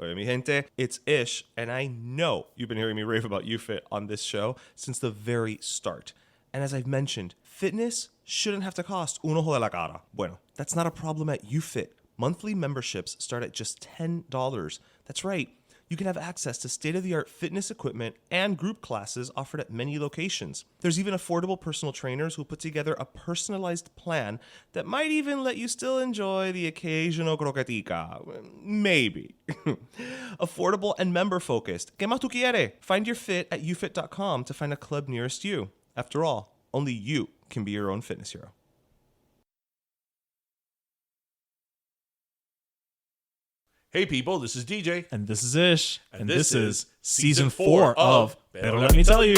Oye, mi gente, it's Ish, and I know you've been hearing me rave about YouFit on this show since the very start. And as I've mentioned, fitness shouldn't have to cost un ojo de la cara. Bueno, that's not a problem at YouFit. Monthly memberships start at just $10. That's right. You can have access to state-of-the-art fitness equipment and group classes offered at many locations. There's even affordable personal trainers who put together a personalized plan that might even let you still enjoy the occasional croquetica. Maybe. Affordable and member-focused. ¿Qué más tú quieres? Find your fit at youfit.com to find a club nearest you. After all, only you can be your own fitness hero. Hey people, this is DJ. And this is Ish. And this is Season 4 of Better Let Me Tell You.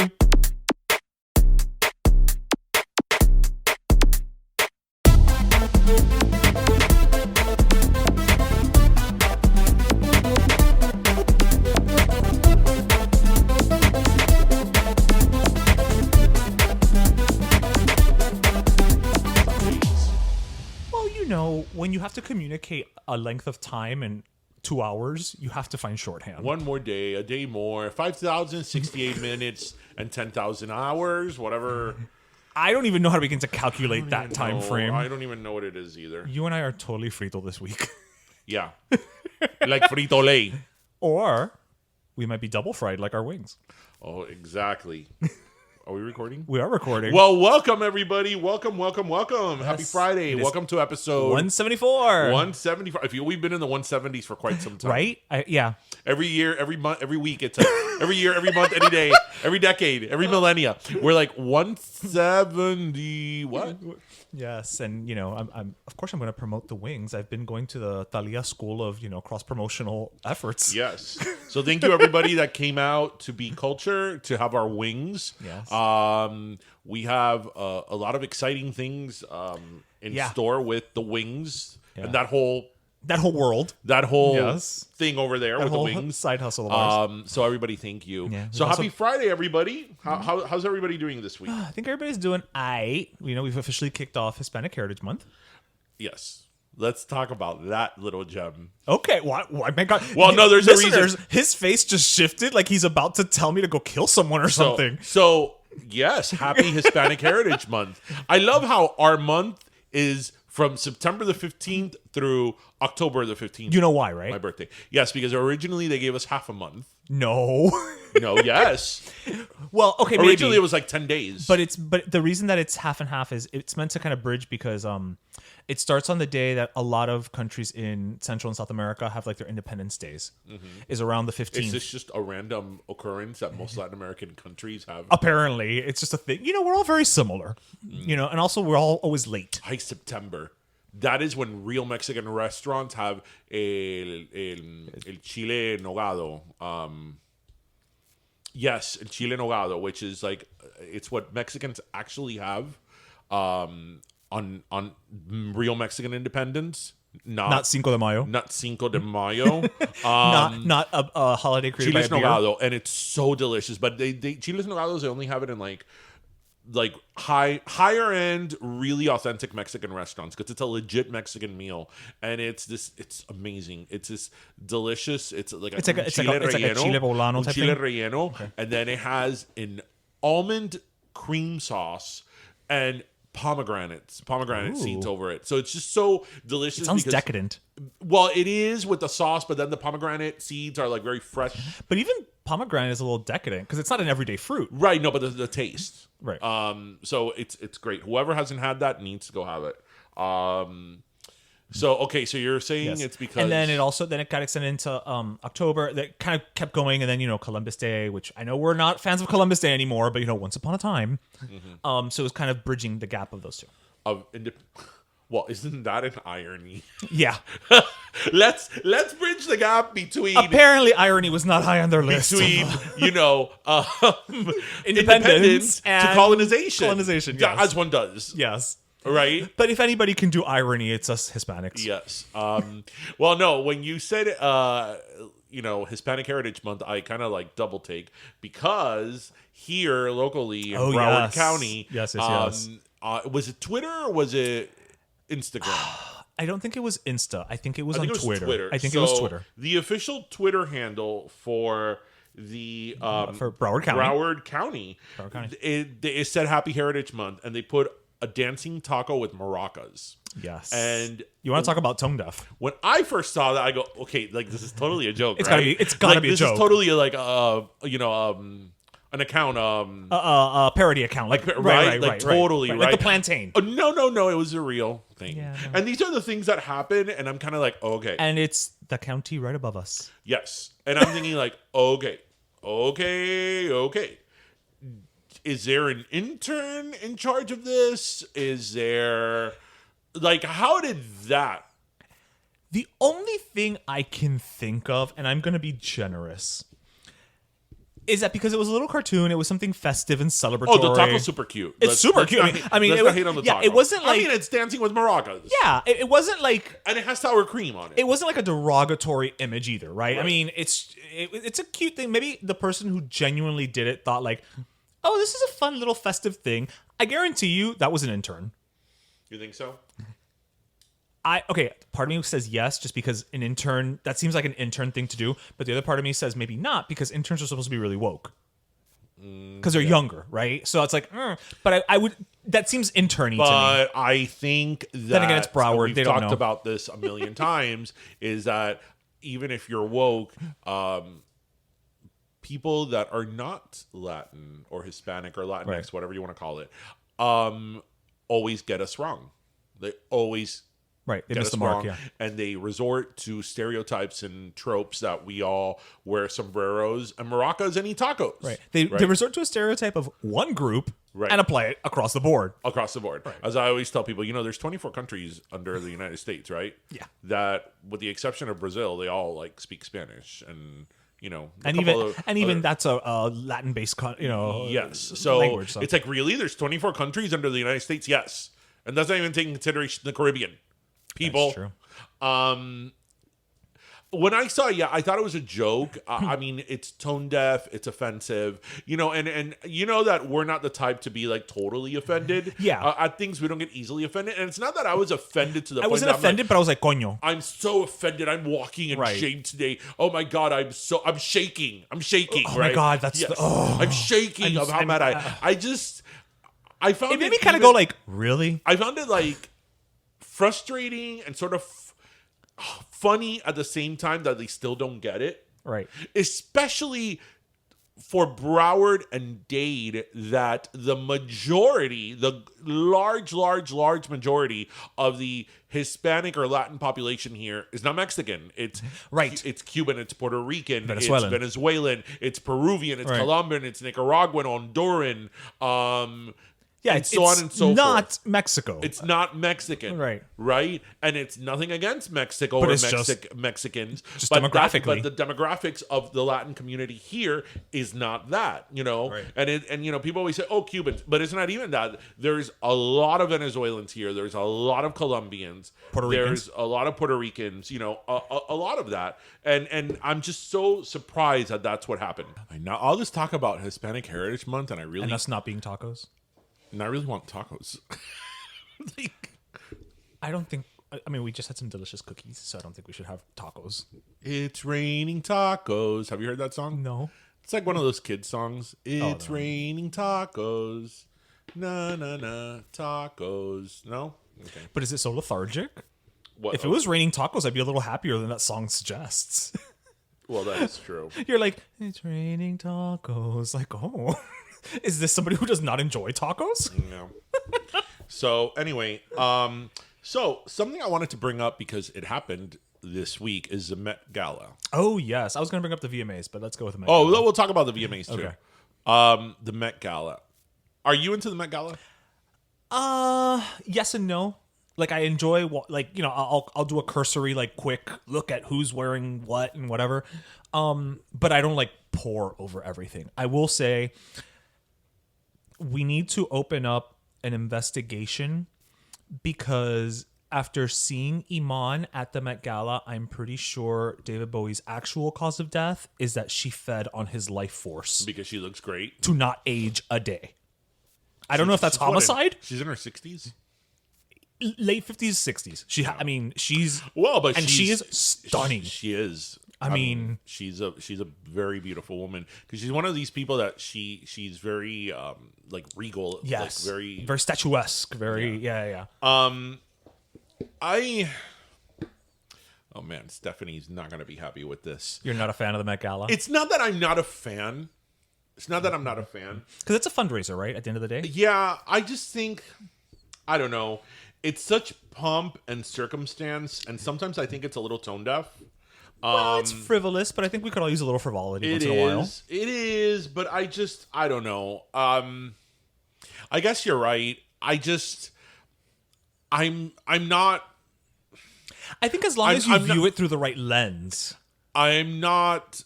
Well, you know, when you have to communicate a length of time and 2 hours, you have to find shorthand. One more day, a day more, 5,068 minutes and 10,000 hours, whatever. I don't even know how to begin to calculate that time frame. I don't even know what it is either. You and I are totally frito this week. Yeah. Like Frito Lay. Or we might be double fried like our wings. Oh, exactly. Are we recording? We are recording. Well, welcome everybody. Welcome. Happy Friday. Welcome to episode 174. 175. We've been in the 170s for quite some time. Right? Yeah. Every year, every month, every week. It's like every year, every month, any day, every decade, every millennia. We're like 170. What? Yes, and you know, I'm of course I'm going to promote the wings. I've been going to the Thalia School of cross promotional efforts. Yes. So thank you everybody that came out to Be Culture to have our wings. Yes. We have a lot of exciting things in store with the wings and that whole world, that whole yes. thing over there that with whole the wings. side hustle of ours. So everybody, thank you. Yeah. So happy Friday, everybody. How's everybody doing this week? I think everybody's doing aight. You know, we've officially kicked off Hispanic Heritage Month. Yes. Let's talk about that little gem. Okay, what? My God. Well, no, there's a reason. His face just shifted like he's about to tell me to go kill someone or something. So yes, happy Hispanic Heritage Month. I love how our month is from September the 15th through October the 15th. You know why, right? My birthday. Yes, because originally they gave us half a month. No. No, yes. Well, okay, originally maybe. it was like 10 days. But the reason that it's half and half is it's meant to kind of bridge because it starts on the day that a lot of countries in Central and South America have like their Independence Days. Is around the 15th. Is this just a random occurrence that most Latin American countries have? Apparently, it's just a thing. You know, we're all very similar. You know, and also we're all always late. High September. That is when real Mexican restaurants have el chile nogado. Yes, el chile nogado, which is like it's what Mexicans actually have on real Mexican independence. Not Cinco de Mayo. Not Cinco de Mayo. Not a holiday created Chiles by a beer. nogado, and it's so delicious. But they chiles nogados, they only have it in like higher end, really authentic Mexican restaurants because it's a legit Mexican meal, and it's amazing. It's this delicious. It's like a chile poblano type chile thing? relleno, okay. And then it has an almond cream sauce and pomegranate seeds over it. So it's just so delicious. It sounds decadent. Well, it is with the sauce, but then the pomegranate seeds are like very fresh. But even pomegranate is a little decadent because it's not an everyday fruit. Right, no, but the taste. Right. So it's great. Whoever hasn't had that needs to go have it. So okay, so you're saying Yes. it's because and then it got extended into October. That kind of kept going, and then Columbus Day, which I know we're not fans of Columbus Day anymore, but once upon a time. So it was kind of bridging the gap of those two. Well, isn't that an irony? Yeah. let's bridge the gap between. Apparently, irony was not high on their list. Between independence to colonization. Colonization, yes. As one does. Yes. Right? But if anybody can do irony, it's us Hispanics. Yes. Well, no, when you said Hispanic Heritage Month, I kind of like double take because here locally in Broward County, yes. was it Twitter or was it Instagram? I don't think it was Insta. I think it was I on think it was Twitter. I think so it was Twitter. The official Twitter handle for the For Broward County. Broward County. It said Happy Heritage Month, and they put a dancing taco with maracas. Yes. And you want to talk about tone deaf? when I first saw that, I go, okay, like this is totally a joke. It's right? gotta be a this joke. Is totally like an account Parody account, like right, like totally right, like the plantain. Oh, no, it was a real thing. Yeah, no. And these are the things that happen, and I'm kind of like, okay, And it's the county right above us. yes, and I'm thinking like, okay. Is there an intern in charge of this? Is there, like, how did that? The only thing I can think of, and I'm going to be generous, is that because it was a little cartoon, it was something festive and celebratory. Oh, the taco's super cute. It's super cute. Let's it not hate on the taco. it wasn't like... I mean, it's dancing with maracas. Yeah, it wasn't like... And it has sour cream on it. It wasn't like a derogatory image either, right? I mean, it's a cute thing. Maybe the person who genuinely did it thought like, oh, this is a fun little festive thing. I guarantee you that was an intern. You think so? Part of me says yes, just because an intern, that seems like an intern thing to do. But the other part of me says maybe not, because interns are supposed to be really woke. Because they're younger, right? So it's like, but I would, that seems interny to me. But I think that, Then again, it's Broward. We've They don't talked know. about this a million times, is that even if you're woke, people that are not Latin or Hispanic or Latinx, Right. whatever you want to call it, always get us wrong. They always Right, they get missed us the mark, wrong, yeah. and they resort to stereotypes and tropes that we all wear sombreros and maracas and eat tacos. Right. They resort to a stereotype of one group Right. and apply it across the board. Across the board. Right. As I always tell people, there's 24 countries under the United States, right? Yeah. That, with the exception of Brazil, they all like speak Spanish, and And even that's a Latin-based, yes. So language. So. it's like, really, there's 24 countries under the United States. Yes, and that's not even taking consideration the Caribbean people. That's true. When I saw it, I thought it was a joke. I mean, it's tone deaf, it's offensive, and you know that we're not the type to be like totally offended. Yeah. At things we don't get easily offended, and it's not that I was offended to the I point wasn't that I'm offended, but I was like, coño. I'm so offended. I'm walking in Right. shame today. Oh my god, I'm shaking. I'm shaking. Oh right? my God, that's I'm shaking of how mad I found It made me kind of go like, really? I found it like frustrating and sort of funny at the same time that they still don't get it. Right. Especially for Broward and Dade, that the majority, the large majority of the Hispanic or Latin population here is not Mexican. It's Right. It's Cuban. It's Puerto Rican. Venezuelan. It's Venezuelan. It's Peruvian. It's Right. Colombian. It's Nicaraguan. Honduran. Yeah, and it's so on and so not forth. Mexico. It's not Mexican, Right. And it's nothing against Mexico But or it's just Mexicans, just but demographically. but the demographics of the Latin community here is not that, Right. And people always say, "Oh, Cubans," but it's not even that. There's a lot of Venezuelans here. There's a lot of Colombians. Puerto Ricans. There's a lot of Puerto Ricans. A lot of that, and I'm just so surprised that that's what happened. Now all this talk about Hispanic Heritage Month, and and us not being tacos. I really want tacos. I don't think. I mean, we just had some delicious cookies, so I don't think we should have tacos. It's raining tacos. Have you heard that song? No. It's like one of those kids songs. It's no. raining tacos. Na na na tacos. No? Okay. But is it so lethargic? What? If it was raining tacos, I'd be a little happier than that song suggests. Well, that is true. You're like, it's raining tacos. Like, oh, is this somebody who does not enjoy tacos? No. So anyway, so something I wanted to bring up because it happened this week is the Met Gala. Oh yes, I was going to bring up the VMAs, but let's go with the Met. Oh, Gala. we'll talk about the VMAs too. Okay. The Met Gala. Are you into the Met Gala? Yes and no. Like I enjoy, I'll do a cursory, quick look at who's wearing what and whatever. But I don't pour over everything. I will say, we need to open up an investigation because after seeing Iman at the Met Gala, I'm pretty sure David Bowie's actual cause of death is that she fed on his life force Because she looks great. to not age a day. I don't know if that's homicide. She's in her 60s. late 50s, 60s. I mean, she's but she is stunning. She is. I mean, she's a very beautiful woman because she's one of these people that she's very like regal, yes, like very statuesque, very yeah. Oh man, Stephanie's not gonna be happy with this. You're not a fan of the Met Gala? It's not that I'm not a fan. It's not that I'm not a fan. Because it's a fundraiser, right? At the end of the day. Yeah, I just think, I don't know. It's such pomp and circumstance, and sometimes I think it's a little tone deaf. Well, it's frivolous, but I think we could all use a little frivolity once in a while. It is, but I don't know. I guess you're right. I'm not. I think as long as you view it through the right lens. I'm not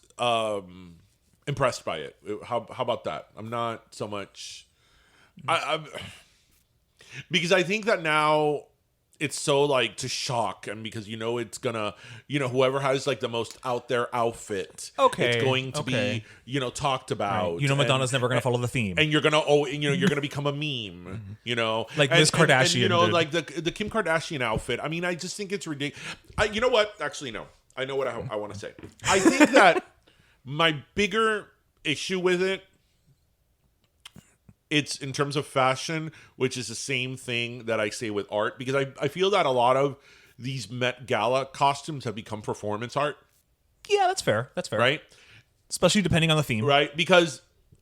impressed by it. How about that? I'm not so much. Because I think that now it's so like to shock, and because it's gonna, whoever has like the most out there outfit, it's going to be talked about. Right. Madonna's never gonna follow the theme, and you're gonna you're gonna become a meme. Like Miss Kardashian, and, did. like the Kim Kardashian outfit. I mean, I just think it's ridiculous. You know what? Actually, no. I know what I want to say. I think that my bigger issue with it's in terms of fashion, which is the same thing that I say with art, because I feel that a lot of these Met Gala costumes have become performance art. Yeah, that's fair. That's fair. Right? Especially depending on the theme. Right? Because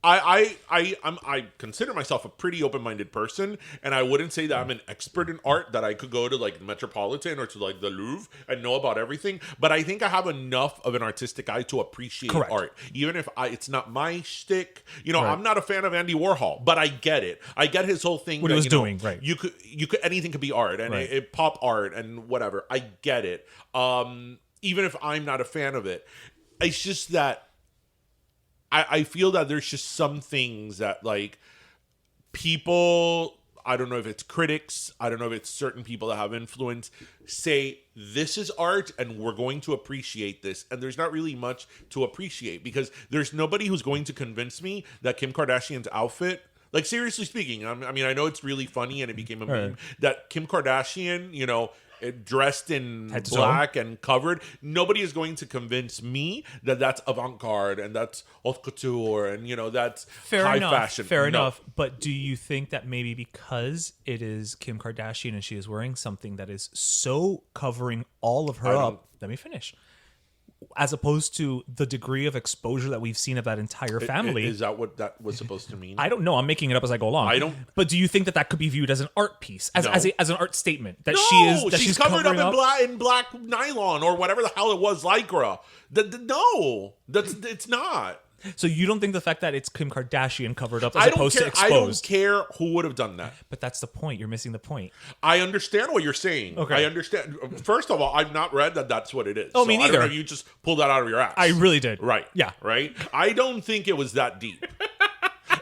I consider myself a pretty open-minded person, and I wouldn't say that I'm an expert in art, that I could go to like Metropolitan or to like the Louvre and know about everything. But I think I have enough of an artistic eye to appreciate art, even if it's not my shtick. I'm not a fan of Andy Warhol, but I get it. I get his whole thing. What he was doing, right? You could anything could be art, and it pop art and whatever. I get it. Even if I'm not a fan of it, it's just that. I feel that there's just some things that like people, I don't know if it's critics, I don't know if it's certain people that have influence, say this is art and we're going to appreciate this. And there's not really much to appreciate because there's nobody who's going to convince me that Kim Kardashian's outfit, like seriously speaking, I mean, I know it's really funny and it became a meme, that Kim Kardashian, dressed in black and covered, nobody is going to convince me that that's avant-garde and that's haute couture and that's high fashion. Fair enough. But do you think that maybe because it is Kim Kardashian and she is wearing something that is so covering all of her up, let me finish, as opposed to the degree of exposure that we've seen of that entire family? Is that what that was supposed to mean? I don't know. I'm making it up as I go along. I don't. But do you think that could be viewed as an art piece, as an art statement? That she's covered up in black nylon or whatever the hell it was, lycra. No, it's not. So you don't think the fact that it's Kim Kardashian covered up as opposed to exposed? I don't care who would have done that. But that's the point. You're missing the point. I understand what you're saying. Okay. I understand. First of all, I've not read that that's what it is. Oh, me neither. I don't know if you just pulled that out of your ass. I really did. Right. Yeah. Right? I don't think it was that deep.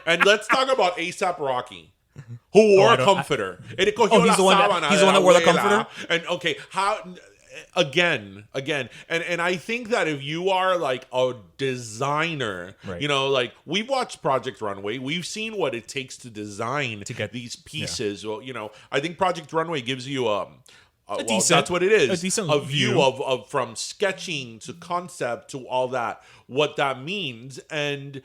And let's talk about A$AP Rocky, who wore a comforter. He's the one that wore the comforter? And okay, how... Again, and I think that if you are like a designer, like we've watched Project Runway, we've seen what it takes to design to get these pieces. Yeah. Well, I think Project Runway gives you decent, that's what it is, a view of from sketching to concept to all that, what that means, and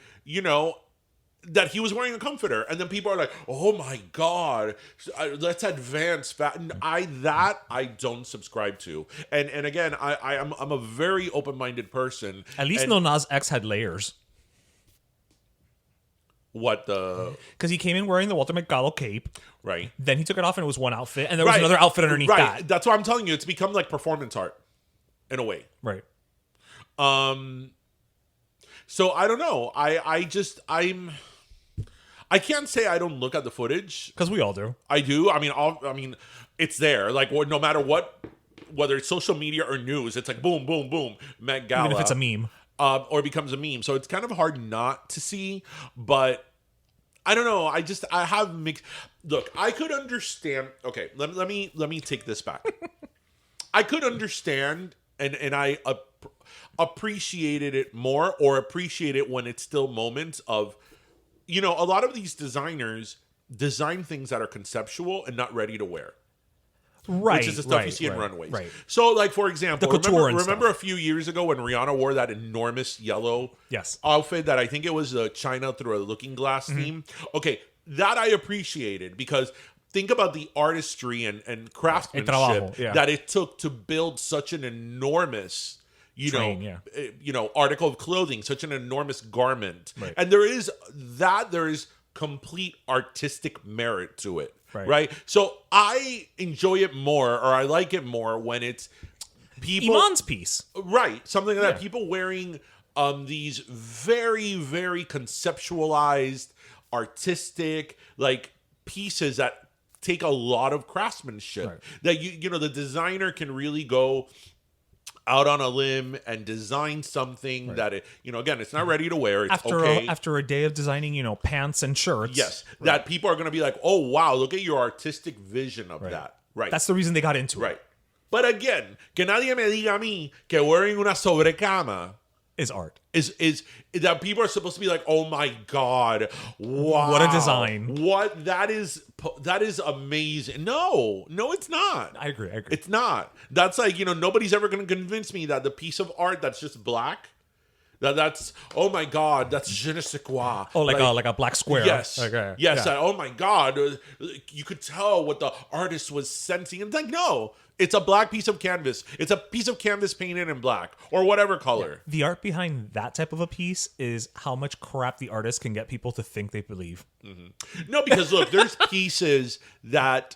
that he was wearing a comforter, and then people are like, "Oh my god, let's advance fat." I don't subscribe to, and again, I'm a very open-minded person. At least Lil Nas X had layers. What the? Because he came in wearing the Walter McGallo cape, right? Then he took it off, and it was one outfit, and there was another outfit underneath that. That's what I'm telling you. It's become like performance art, in a way, right? So I don't know. I can't say I don't look at the footage because we all do. I do. I mean, it's there. Like no matter what, whether it's social media or news, it's like boom, boom, boom. Met Gala, even if it's a meme, or it becomes a meme. So it's kind of hard not to see. But I don't know. I have mixed. Look, I could understand. Okay, let me take this back. I could understand, and I appreciated it more, or appreciate it when it's still moments of. A lot of these designers design things that are conceptual and not ready to wear. Right, which is the stuff you right, see in right, runways. right. So, like, for example, The couture and remember stuff. a few years ago when Rihanna wore that enormous yellow Yes. outfit that I think it was China through a looking glass Mm-hmm. theme? Okay, that I appreciated because think about the artistry and craftsmanship trabajo, yeah. that it took to build such an enormous Train, yeah. article of clothing, such an enormous garment. Right. And there is complete artistic merit to it. Right. So I enjoy it more, or I like it more when it's people. Iman's piece. Right. Something like that. Yeah. People wearing these very, very conceptualized, artistic, like pieces that take a lot of craftsmanship. Right. That the designer can really go out on a limb and design something that again, it's not ready to wear. It's okay. After a day of designing, pants and shirts. Yes, that people are going to be like, oh wow, look at your artistic vision of that. Right. That's the reason they got into it. right. But again, que nadie me diga a mí que wearing una sobrecama Is art. is that people are supposed to be like, oh my god, wow, What a design. What that is amazing. No, it's not. I agree. It's not. That's like, nobody's ever going to convince me that the piece of art that's just black, that's oh my god, that's je ne sais quoi. Oh, like a black square. Yes. Okay. Yes. Yeah. That, oh my God. You could tell what the artist was sensing. And it's like, no, it's a black piece of canvas. It's a piece of canvas painted in black or whatever color. The art behind that type of a piece is how much crap the artist can get people to think they believe. No, because look, there's pieces that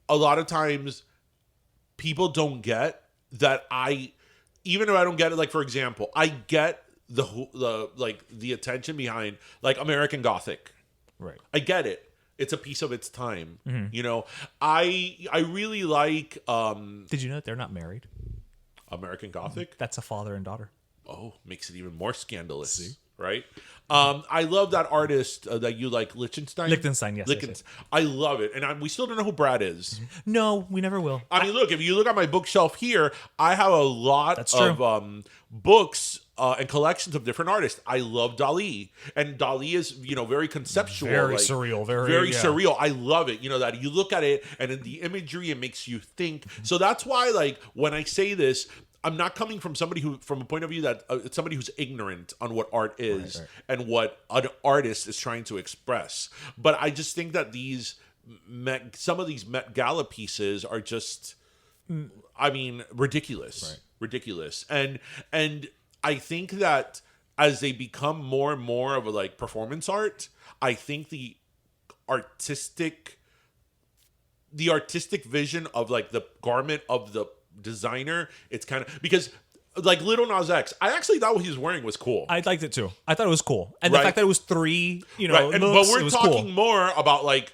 a lot of times people don't get that even if I don't get it, like for example, I get the attention behind like American Gothic. Right. I get it. It's a piece of its time. Mm-hmm. I really like Did you know that they're not married? American Gothic. That's a father and daughter. Oh, makes it even more scandalous. Right? I love that artist that you like, Lichtenstein. Lichtenstein, yes, Lichtenstein. yes. I love it. And we still don't know who Brad is. No, we never will. I mean, look, if you look at my bookshelf here, I have a lot That's true. of books and collections of different artists. I love Dali. And Dali is, very conceptual. Very like, surreal. Very yeah. surreal. I love it. That you look at it and in the imagery, it makes you think. So that's why, like, when I say this, I'm not coming from from a point of view that it's somebody who's ignorant on what art is and what an artist is trying to express. But I just think that some of these Met Gala pieces are just, ridiculous. Ridiculous. And I think that as they become more and more of a like performance art, I think the artistic vision of like the garment of the designer, it's kind of because like Little Nas X, I actually thought what he was wearing was cool. I liked it too. I thought it was cool, and the Right. fact that it was three, Right. looks, But we're it was talking cool. more about like,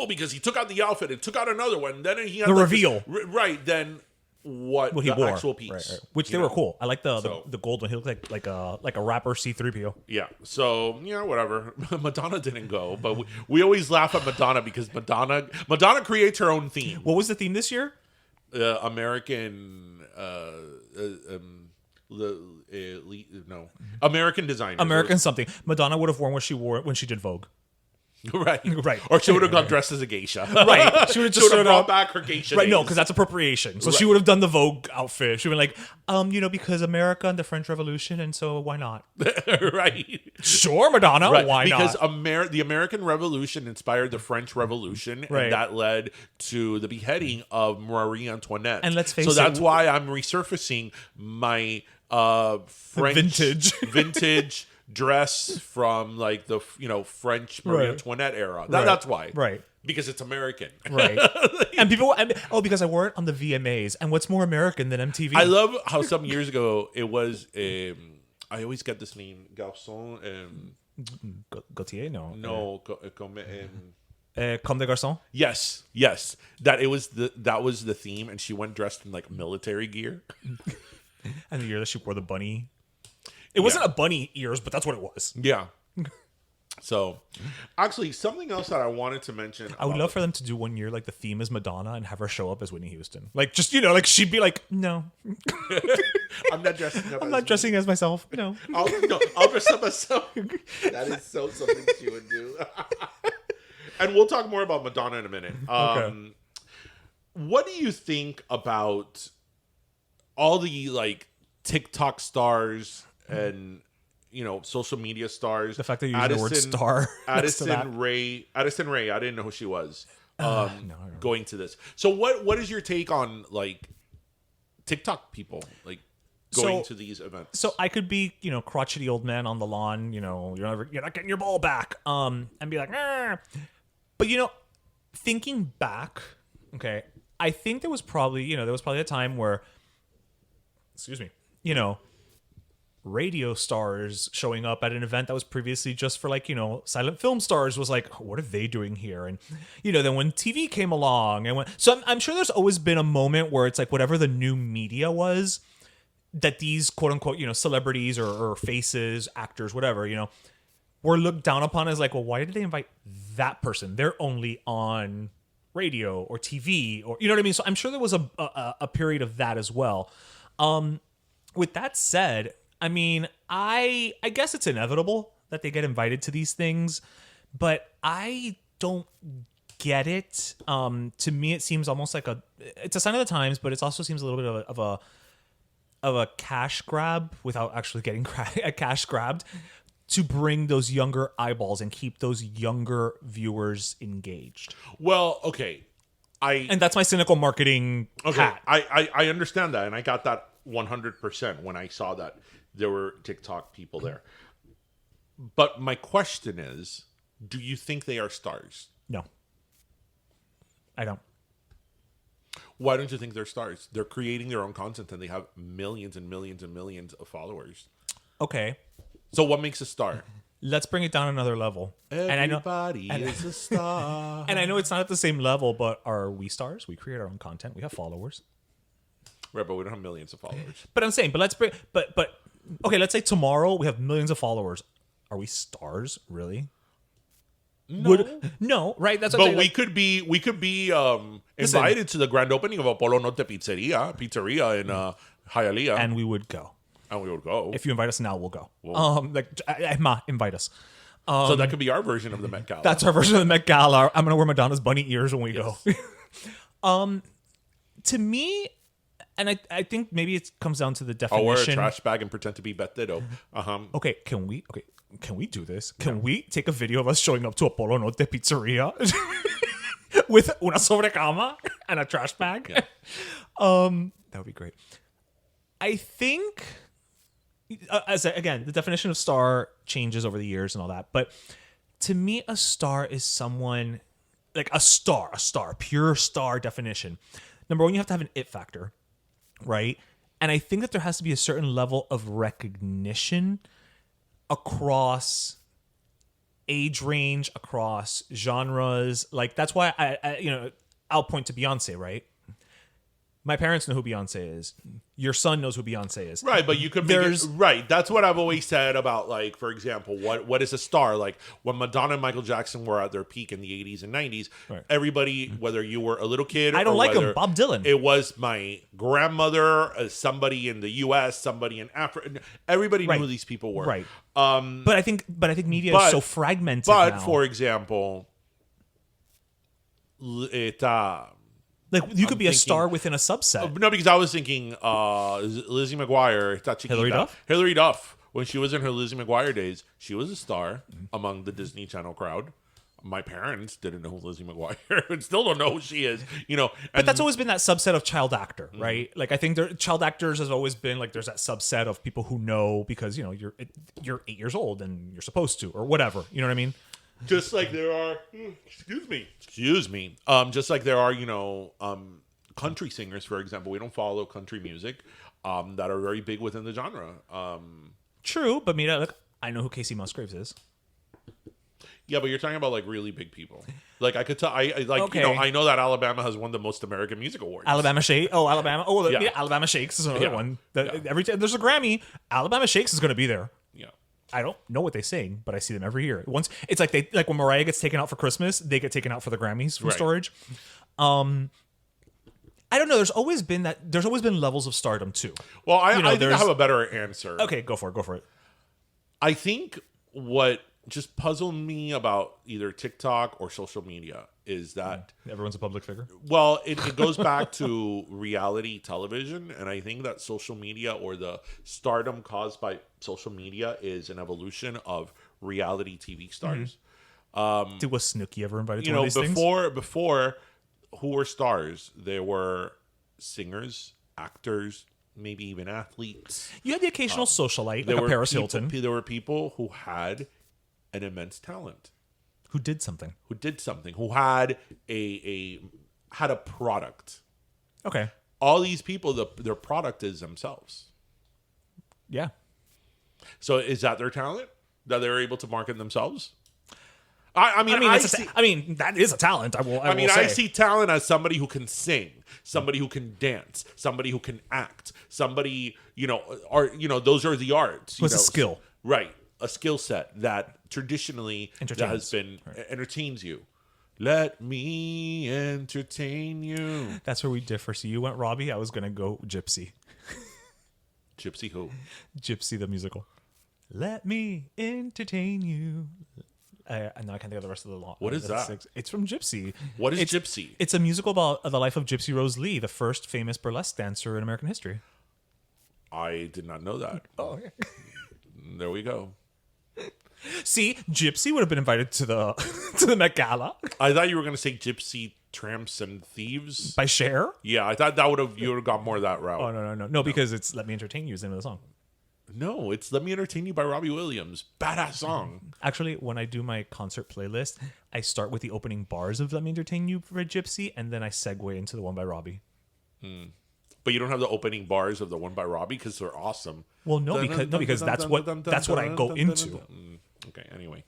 because he took out the outfit and took out another one, then he had The like this- reveal. right? Then what What he the wore, actual piece, Right. Which you they were know? cool. I like the So- the gold one. He looked like a rapper C-3PO. Yeah. So whatever. Madonna didn't go, but we always laugh at Madonna because Madonna creates her own theme. What was the theme this year? American. American designer. American something. Madonna would have worn what she wore when she did Vogue. Right. Right. Or she would have gone dressed as a geisha. Right. She would have just showed brought up. back her geisha. Right, no, days. because that's appropriation. So she would have done the Vogue outfit. She would have been like, because America and the French Revolution, and so why not? right. Sure, Madonna, Right. why because not? the American Revolution inspired the French Revolution, Right. and that led to the beheading of Marie Antoinette. And let's face so it- that's why I'm resurfacing my French vintage dress from like the French Marie Right. Antoinette era. Right. That's why. Right. Because it's American. Right. And because I wore it on the VMAs. And what's more American than MTV? I love how some years ago it was. I always get this name, Garçon. Gautier? No. No, Comme des Garçons? yes. That was the theme, and she went dressed in like military gear. And the year that she wore the bunny. It wasn't a bunny ears, but that's what it was. Yeah. So, actually, something else that I wanted to mention. I would love for them to do one year like the theme is Madonna and have her show up as Whitney Houston. Like just like she'd be like, no, I'm not dressing up. I'm not dressing as myself. No. I'll dress up myself. That is so something she would do. And we'll talk more about Madonna in a minute. Okay. what do you think about all the like TikTok stars and social media stars? The fact that you use the word star next to that. Addison Rae. I didn't know who she was. No, I don't know. Going to this. So what is your take on like TikTok people like going to these events? So I could be, crotchety old man on the lawn, you're not getting your ball back, and be like, nah. But thinking back, okay, I think there was probably a time where, excuse me, radio stars showing up at an event that was previously just for like, silent film stars was like, what are they doing here? And, then when TV came along so I'm sure there's always been a moment where it's like whatever the new media was that these quote unquote, celebrities or faces, actors, whatever, were looked down upon as like, well, why did they invite that person? They're only on radio or TV or, you know what I mean? So I'm sure there was a period of that as well. With that said, I mean, I guess it's inevitable that they get invited to these things, but I don't get it. To me, it seems almost like it's a sign of the times, but it also seems a little bit of a cash grab without actually getting a cash grabbed to bring those younger eyeballs and keep those younger viewers engaged. Well, okay. And that's my cynical marketing hat. I understand that, and I got that 100% when I saw that there were TikTok people there. But my question is, do you think they are stars? No. I don't. Why don't you think they're stars? They're creating their own content and they have millions and millions and millions of followers. Okay. So what makes a star? Let's bring it down another level. Everybody is a star. And I know it's not at the same level, but are we stars? We create our own content. We have followers. Right, but we don't have millions of followers. But I'm saying, okay, let's say tomorrow we have millions of followers. Are we stars, really? No, right? That's what but we could be invited to the grand opening of Apollo Norte Pizzeria in Hialeah. And we would go. If you invite us now, we'll go. Invite us. So that could be our version of the Met Gala. That's our version of the Met Gala. I'm gonna wear Madonna's bunny ears when we go. To me, and I think maybe it comes down to the definition. I'll wear a trash bag and pretend to be Bettedo. Okay, can we do this? Can we take a video of us showing up to Apollo Norte Pizzeria with una sobrecama and a trash bag? Yeah. That would be great. I think, again, the definition of star changes over the years and all that. But to me, a star is someone like a star, pure star definition. Number one, you have to have an it factor, right? And I think that there has to be a certain level of recognition across age range, across genres. Like that's why I'll point to Beyonce, right? My parents know who Beyonce is. Your son knows who Beyonce is. Right, but you could right. That's what I've always said about, like, for example, what is a star? Like when Madonna and Michael Jackson were at their peak in the 80s and 90s, right. Everybody, whether you were a little kid, I don't like him, Bob Dylan. It was my grandmother, somebody in the U.S., somebody in Africa. Everybody knew who these people were. Right. But I think media is so fragmented. But now. For example, like you could be a star within a subset. No, because I was thinking Lizzie McGuire, Hilary Duff. When she was in her Lizzie McGuire days, she was a star among the Disney Channel crowd. My parents didn't know who Lizzie McGuire and still don't know who she is, But that's always been that subset of child actor, right? Mm-hmm. Like I think child actors has always been like there's that subset of people who know because you're 8 years old and you're supposed to or whatever. You know what I mean? Just like there are, excuse me. Just like there are, country singers, for example. We don't follow country music that are very big within the genre. True, but look, I know who Casey Musgraves is. Yeah, but you're talking about like really big people. Like I could tell, I know that Alabama has won the most American Music Awards. Alabama Shakes is another one. Every time there's a Grammy, Alabama Shakes is going to be there. Yeah. I don't know what they sing, but I see them every year. Once it's like when Mariah gets taken out for Christmas, they get taken out for the Grammys from storage. I don't know. There's always been levels of stardom too. Well, I think I have a better answer. Okay, go for it. I think what just puzzled me about either TikTok or social media is that Everyone's a public figure. well, it goes back to reality television, and I think that social media or the stardom caused by social media is an evolution of reality TV stars. Was Snooki ever invited to You one know, of these things? before who were stars? There were singers, actors, maybe even athletes. You had the occasional socialite, like a Paris Hilton, There were people who had an immense talent, who did something. who had a product. Okay. All these people, their product is themselves. Yeah. So is that their talent that they're able to market themselves? I mean, that is a talent. I see talent as somebody who can sing, somebody who can dance, somebody who can act, somebody, those are the arts. What's a skill? Right. A skill set that traditionally entertains you. Let me entertain you. That's where we differ. So you went Robbie. I was going to go Gypsy. Gypsy who? Gypsy the musical. Let me entertain you. I can't think of the rest of the law. What is that? It's from Gypsy. What is Gypsy? It's a musical about the life of Gypsy Rose Lee, the first famous burlesque dancer in American history. I did not know that. Oh, yeah. There we go. See, Gypsy would have been invited to the to the Met Gala I thought you were going to say Gypsy Tramps and Thieves. by Cher. Yeah, I thought you would have got more of that route. Oh no! Because it's "Let Me Entertain You" is the name of the song. No, it's Let Me Entertain You by Robbie Williams. Badass song. Actually, when I do my concert playlist, I start with the opening bars of "Let Me Entertain You" by Gypsy, and then I segue into the one by Robbie. But you don't have the opening bars of the one by Robbie because they're awesome. Well, because that's what I go into. Okay, anyway.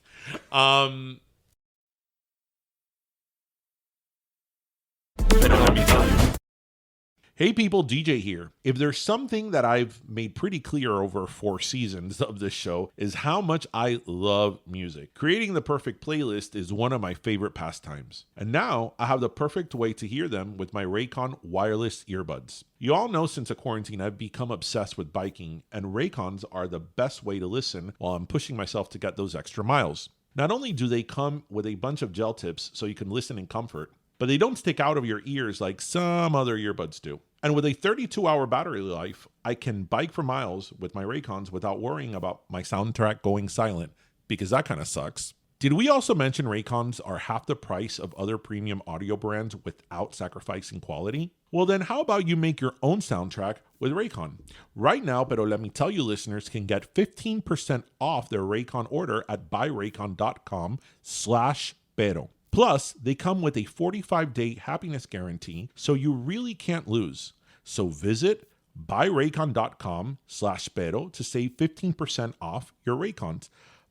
Hey people, DJ here. If there's something that I've made pretty clear over 4 seasons of this show is how much I love music. Creating the perfect playlist is one of my favorite pastimes. And now I have the perfect way to hear them with my Raycon wireless earbuds. You all know since the quarantine I've become obsessed with biking, and Raycons are the best way to listen while I'm pushing myself to get those extra miles. Not only do they come with a bunch of gel tips so you can listen in comfort, but they don't stick out of your ears like some other earbuds do. And with a 32-hour battery life, I can bike for miles with my Raycons without worrying about my soundtrack going silent, because that kind of sucks. Did we also mention Raycons are half the price of other premium audio brands without sacrificing quality? Well then, how about you make your own soundtrack with Raycon? Right now, Pero Let Me Tell You listeners can get 15% off their Raycon order at buyraycon.com/pero. Plus, they come with a 45-day happiness guarantee, so you really can't lose. So visit buyraycon.com/pero to save 15% off your Raycons.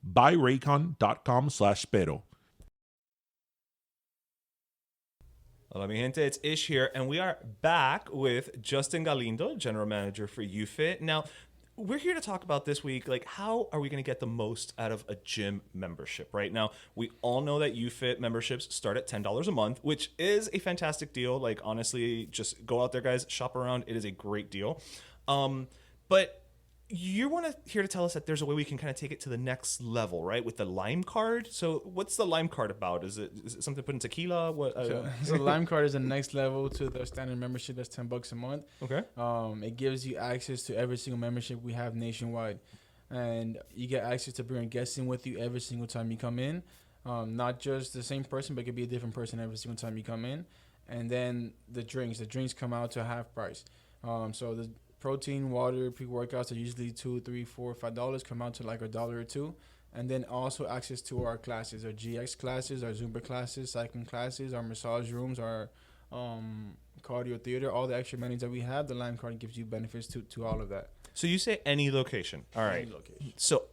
buyraycon.com/pero. Hola, mi gente, it's Ish here, and we are back with Justin Galindo, General Manager for UFIT. Now, we're here to talk about this week, like, how are we going to get the most out of a gym membership? Right now, we all know that UFIT memberships start at $10 a month, which is a fantastic deal. Like, honestly, just go out there, guys, shop around. It is a great deal. But you here to tell us that there's a way we can kind of take it to the next level, right? With the Lime Card. So what's the Lime Card about? Is it something to put in tequila? What? So Lime Card is the next level to the standard membership. That's $10 a month. Okay. It gives you access to every single membership we have nationwide, and you get access to bring guests in with you every single time you come in. Not just the same person, but it could be a different person every single time you come in. And then the drinks come out to half price. So the protein, water, pre-workouts are usually $2, $3, $4, $5, come out to like $1 or $2. And then also access to our classes, our GX classes, our Zumba classes, cycling classes, our massage rooms, our cardio theater, all the extra amenities that we have. The Lime Card gives you benefits to all of that. So you say any location. All right. Any location. So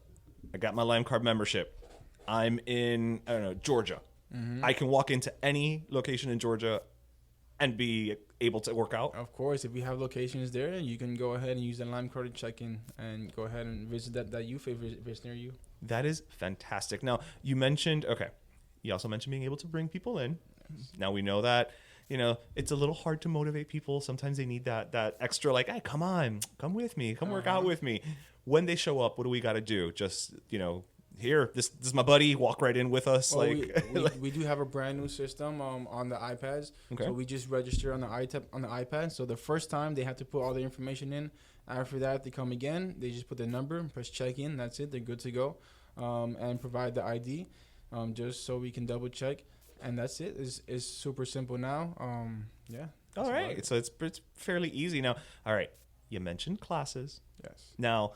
I got my Lime Card membership. I'm in, I don't know, Georgia. Mm-hmm. I can walk into any location in Georgia and be able to work out. Of course, if we have locations there, you can go ahead and use the Lime Card to check in and go ahead and visit that UFIT if it's near you. That is fantastic. Now, you mentioned, you also mentioned being able to bring people in. Now we know that, it's a little hard to motivate people. Sometimes they need that extra, like, hey, come on, come with me, come work out with me. When they show up, what do we got to do? Just, here, this is my buddy. Walk right in with us. Well, like we do have a brand new system on the iPads. Okay. So we just register on the iPad. So the first time they have to put all the information in. After that, they come again. They just put the number, press check in. That's it. They're good to go, and provide the ID, just so we can double check. And that's it. It's super simple now. Yeah. all right, so it's fairly easy now. All right, you mentioned classes. Yes. Now,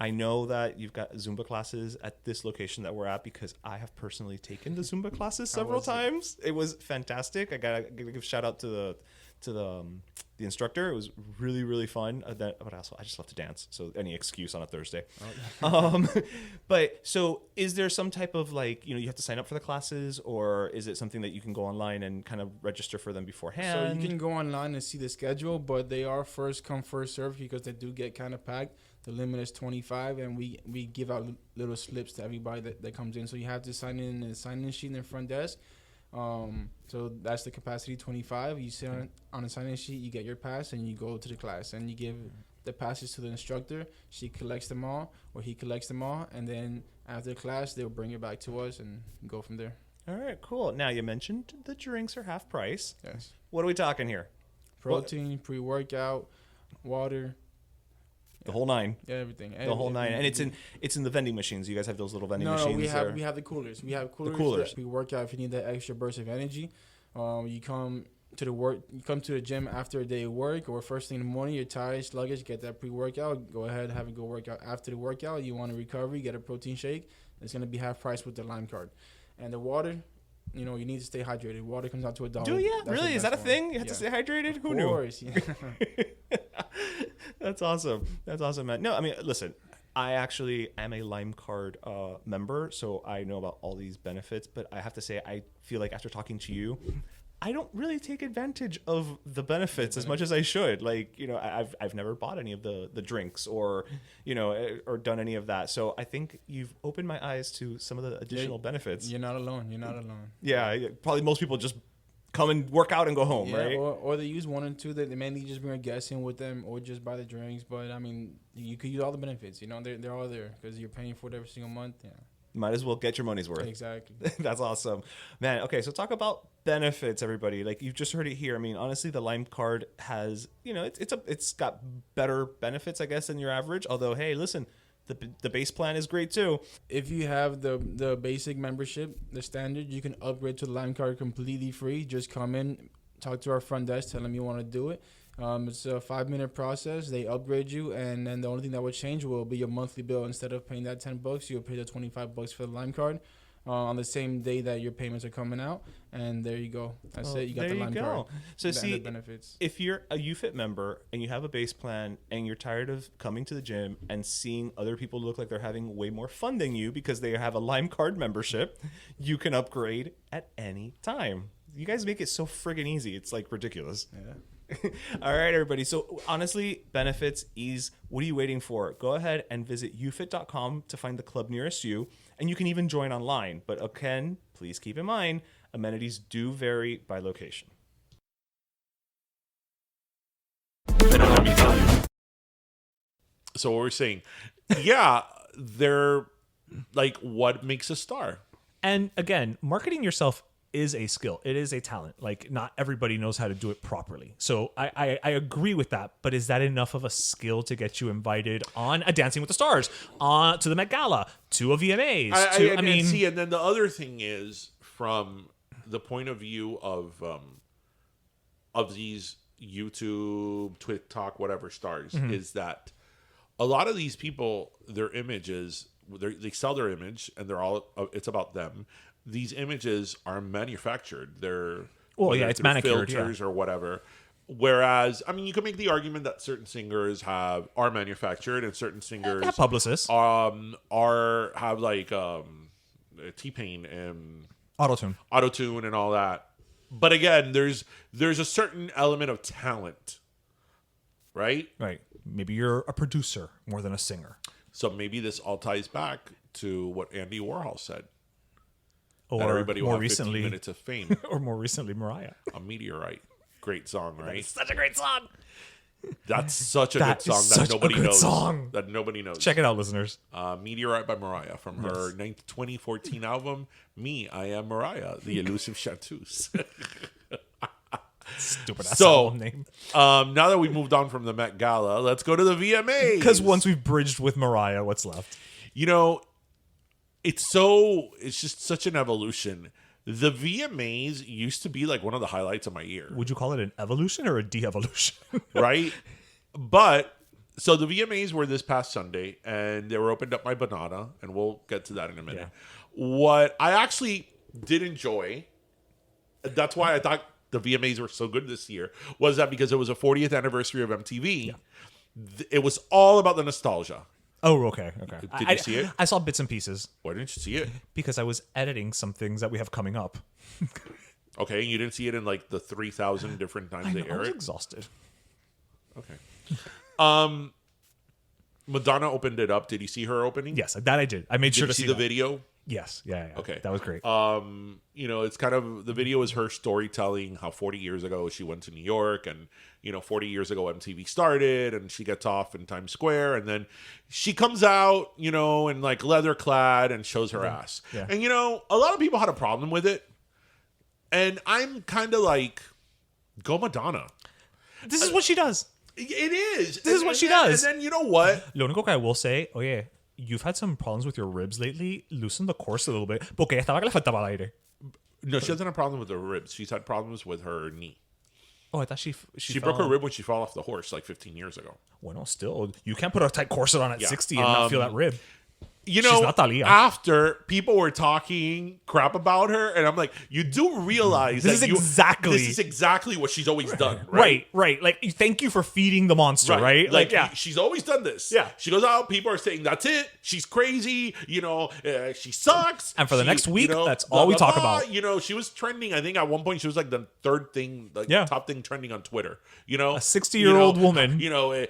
I know that you've got Zumba classes at this location that we're at because I have personally taken the Zumba classes several times. It was fantastic. I gotta give a shout out to the instructor. It was really, really fun. But also, I just love to dance. So any excuse on a Thursday. But so is there some type of like, you have to sign up for the classes, or is it something that you can go online and kind of register for them beforehand? So you can go online and see the schedule, but they are first come, first serve because they do get kind of packed. The limit is 25, and we give out little slips to everybody that comes in. So you have to sign in the sign-in sheet in the front desk. So that's the capacity, 25. You sit on the sign-in sheet, you get your pass, and you go to the class, and you give the passes to the instructor. She collects them all, or he collects them all, and then after class, they'll bring it back to us and go from there. All right, cool. Now, you mentioned the drinks are half price. Yes. What are we talking here? Protein, pre-workout, water. The whole nine. Yeah, everything. The whole nine. And it's in the vending machines. You guys have those little vending machines. No, we there. have the coolers. We have coolers. The coolers. We work out if you need that extra burst of energy. You come to the gym after a day of work or first thing in the morning. You're tired, sluggish. Get that pre-workout. Go ahead, have a good workout. After the workout, you want to recover. Get a protein shake. It's gonna be half price with the Lime card, and the water. You need to stay hydrated. Water comes out to $1. Do you? That's Really? the Is that a best thing? one. You have to Yeah. stay hydrated? Who Of knew? course, yeah. That's awesome. That's awesome, man. No, I mean, listen, I actually am a Lime Card member, so I know about all these benefits, but I have to say, I feel like after talking to you, I don't really take advantage of the benefits as much as I should. Like, I've never bought any of the drinks or done any of that. So I think you've opened my eyes to some of the additional benefits. You're not alone. You're not alone. Yeah, probably most people just come and work out and go home, Yeah, right? or they use one or two that they mainly just bring a guest in with them or just buy the drinks. But I mean, you could use all the benefits. They're all there because you're paying for it every single month. Yeah, Might as well get your money's worth. exactly. That's awesome, man. Okay, so talk about benefits, everybody. Like you've just heard it here. I mean, honestly, the Lime Card has, it's got better benefits, I guess, than your average. Although, hey, listen, the base plan is great too. If you have the basic membership, the standard, you can upgrade to the Lime Card completely free. Just come in, talk to our front desk, tell them you want to do it. It's a 5-minute process. They upgrade you, and then the only thing that would change will be your monthly bill. Instead of paying that $10, you'll pay the $25 for the Lime Card on the same day that your payments are coming out. And there you go. That's it. You got the Lime Card. So And the see, benefits. if you're a UFIT member and you have a base plan and you're tired of coming to the gym and seeing other people look like they're having way more fun than you because they have a Lime Card membership, you can upgrade at any time. You guys make it so friggin' easy. It's like ridiculous. Yeah. All right, everybody. So honestly, benefits, ease. What are you waiting for? Go ahead and visit ufit.com to find the club nearest you, and you can even join online. But again, please keep in mind, amenities do vary by location. So what we're saying, yeah, they're like what makes a star. And again, marketing yourself is a skill. It is a talent. Like not everybody knows how to do it properly. So I agree with that. But is that enough of a skill to get you invited on a Dancing with the Stars, to the Met Gala, to a VMAs? And then the other thing is from the point of view of these YouTube, TikTok, whatever stars, is that a lot of these people, their images, they sell their image, and it's about them. These images are manufactured. They're it's manicured, filters or whatever. Whereas, I mean, you can make the argument that certain singers are manufactured, and certain singers publicists have like T-Pain and Auto-Tune and all that. But again, there's a certain element of talent, right? Right. Maybe you're a producer more than a singer. So maybe this all ties back to what Andy Warhol said. Or that everybody will more have 15 recently, minutes of fame. or more recently, Mariah. A Meteorite. Great song, right? Such a great song. That's such a That good song is that such a nobody good knows. song. That nobody knows. Check it out, listeners. Meteorite by Mariah from her 2014 album, Me, I Am Mariah, The Elusive Chartreuse. Stupid ass So, album name. now that we moved on from the Met Gala, let's go to the VMAs. Because once we've bridged with Mariah, what's left? You know, it's just such an evolution. The VMAs used to be like one of the highlights of my year, Would you call it an evolution or a de-evolution? right? But so the VMAs were this past Sunday, and they were opened up by Madonna, and we'll get to that in a minute. What I actually did enjoy, that's why I thought the VMAs were so good this year, was that because it was a 40th anniversary of MTV, it was all about the nostalgia. Oh, okay. Did you see it? I saw bits and pieces Why didn't you see it? because I was editing some things that we have coming up. Okay, you didn't see it in like the 3,000 different times they I air was it? exhausted. Okay. Madonna opened it up. Did you see her opening? Yes, that I did. I made Did sure you to see see the that. video? Yes. Yeah. Okay. That was great. You know, it's kind of, the video is her storytelling how 40 years ago she went to New York, and 40 years ago MTV started, and she gets off in Times Square, and then she comes out, and like leather clad and shows her ass. Yeah. And a lot of people had a problem with it, and I'm kind of like, go Madonna. This is what she does. It is. This is what she does. And then you know what? Lo único que I will say, oye, you've had some problems with your ribs lately. Loosen the course a little bit. Porque estaba que le faltaba el aire. No, she doesn't have a problem with her ribs. She's had problems with her knee. Oh, I thought she Broke her rib when she fell off the horse like 15 years ago. Well, still, you can't put a tight corset on at Yeah. 60 and not feel that rib. She's not Thalia. after people were talking crap about her, and I'm like, you do realize This that is exactly what she's always done, Right. Like, thank you for feeding the monster, right? Like, she's always done this. Yeah. She goes out, people are saying, that's it. She's crazy. She sucks. And for the She- next week, that's blah, all we blah, talk blah. about. She was trending. I think at one point she was like the third thing, like top thing trending on Twitter. A 60-year-old woman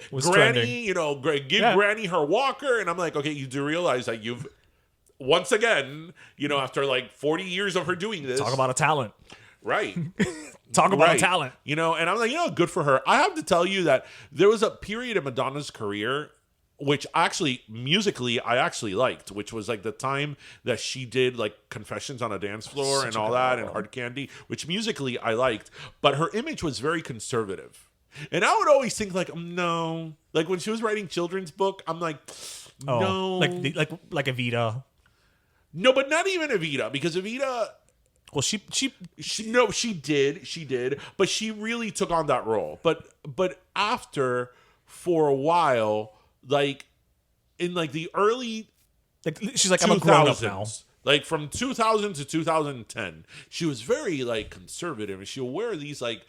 was Granny, trending. give Granny her walker. And I'm like, okay, you do realize that you've, once again, after like 40 years of her doing this. Talk about a talent. Right. Talk about a talent. And I'm like, good for her. I have to tell you that there was a period in Madonna's career which actually musically I actually liked, which was like the time that she did like Confessions on a Dance Floor and all that and Hard Candy, which musically I liked, but her image was very conservative. And I would always think like, no, like when she was writing children's book, I'm like, no, like Evita. No, but not even Evita, because Evita, well, she did, but she really took on that role. But after, for a while, like in like the early, like she's like, I'm a grown up now. Like from 2000 to 2010, she was very like conservative, and she'll wear these like,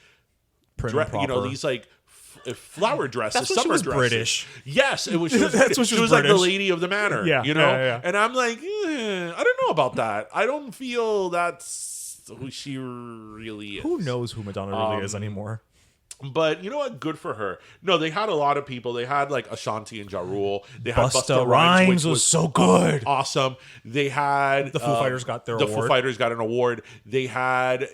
these like flower dresses. That's when she was dresses. British. Yes, it was. She was, That's when she was like the lady of the manor. Yeah, yeah. And I'm like, I don't know about that. I don't feel that's who she really is. Who knows who Madonna really is anymore? But you know what? Good for her. No, they had a lot of people. They had like Ashanti and Ja Rule. They had Busta Rhymes, which was so good. Awesome. They had the Foo Fighters got their award. The Foo Fighters got an award. They had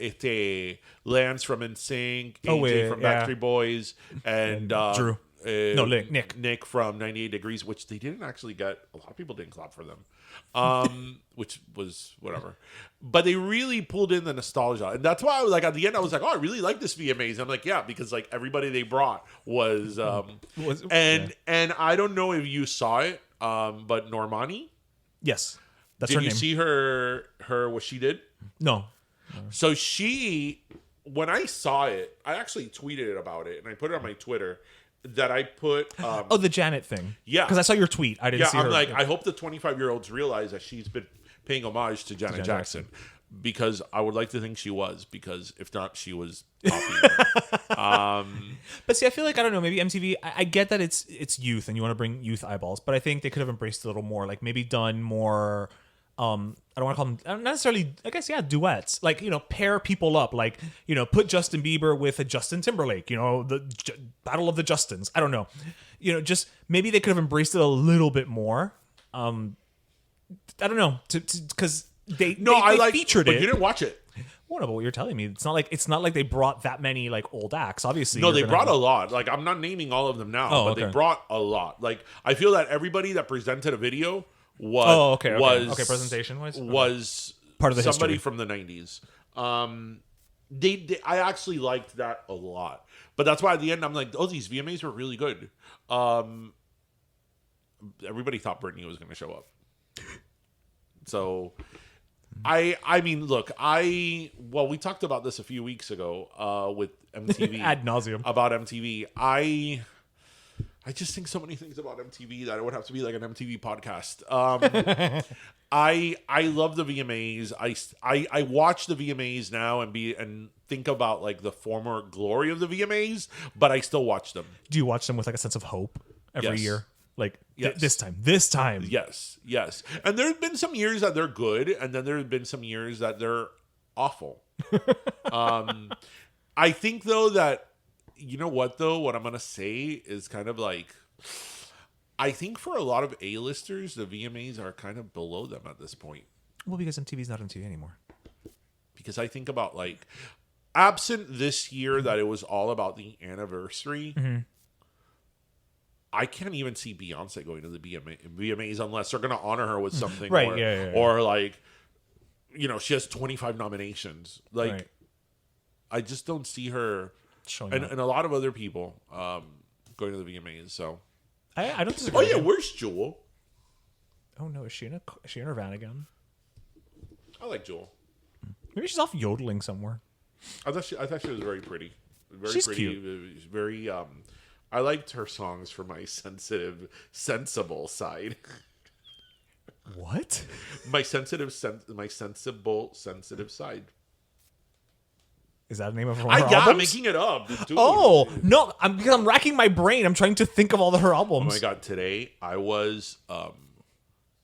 Lance from NSYNC, AJ from Backstreet Boys, and Drew. Nick from 98 Degrees, which they didn't actually get. A lot of people didn't clap for them, which was whatever. But they really pulled in the nostalgia, and that's why I was like, at the end, I was like, oh, I really like this VMAs. I'm like, yeah, because like everybody they brought was, and I don't know if you saw it, but Normani, yes, that's did her name. Did you see her what she did? No. So when I saw it, I actually tweeted about it, and I put it on my Twitter. That I put the Janet thing. Yeah, because I saw your tweet. I didn't see her. I'm like, I hope the 25-year-olds realize that she's been paying homage to Janet Jackson, because I would like to think she was, because if not, she was copying. But see, I feel like, I don't know, maybe MTV, I get that it's youth and you want to bring youth eyeballs, but I think they could have embraced it a little more, like maybe done more. I don't want to call them, not necessarily, I guess, duets. Like, pair people up. Like, put Justin Bieber with a Justin Timberlake, the Battle of the Justins. I don't know. Just maybe they could have embraced it a little bit more. I don't know. Because they featured it. But you didn't watch it. Well, no, but what you're telling me, it's not like they brought that many like old acts. Obviously, No, you're they gonna brought have- a lot. Like, I'm not naming all of them now, Oh, but they okay. brought a lot. Like, I feel that everybody that presented a video was okay. Presentation-wise? Okay. was Part of the somebody history. from the 90s. I actually liked that a lot, but that's why at the end I'm like, oh, these VMAs were really good. Everybody thought Britney was going to show up, so I mean, look, we talked about this a few weeks ago with MTV Ad nauseum. about MTV. I just think so many things about MTV that it would have to be like an MTV podcast. I love the VMAs. I watch the VMAs now and think about like the former glory of the VMAs, but I still watch them. Do you watch them with like a sense of hope every Yes. year? Like Yes. this time. Yes. And there have been some years that they're good, and then there have been some years that they're awful. I think though that, you know what though, what I'm gonna say is kind of like, I think for a lot of A-listers, the VMAs are kind of below them at this point. Well, because MTV's not MTV anymore. Because I think about like, absent this year that it was all about the anniversary, I can't even see Beyonce going to the VMAs unless they're going to honor her with something. Right, Or, yeah. or like, you know, she has 25 nominations. Like, Right. I just don't see her, Showing and up. a lot of other people going to the VMAs. So, I don't disagree. oh yeah, where's Jewel? Oh no, is she in her van again? I like Jewel. Maybe she's off yodeling somewhere. I thought she was very pretty. Very She's pretty. cute. Very I liked her songs for my sensible side. What? my sensible side. Is that the name of her I'm albums? making it up. Dude. Oh no! Because I'm racking my brain. I'm trying to think of all her Oh albums. my god! Today I was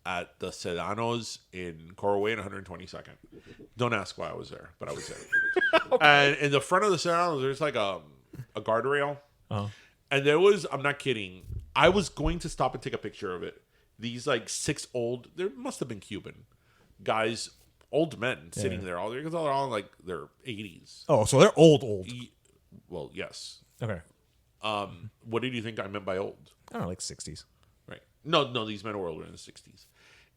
at the Sedanos in Corway and 122nd. Don't ask why I was there, but I was there. And in the front of the Sedanos, there's like a guardrail. Oh. And there was, I'm not kidding, I was going to stop and take a picture of it. These like there must have been Cuban guys, old men sitting there all there because they're all in like their 80s. Oh, so they're old. Well, yes. Okay. What did you think I meant by old? I don't know, like 60s. Right. No, these men were older in the 60s.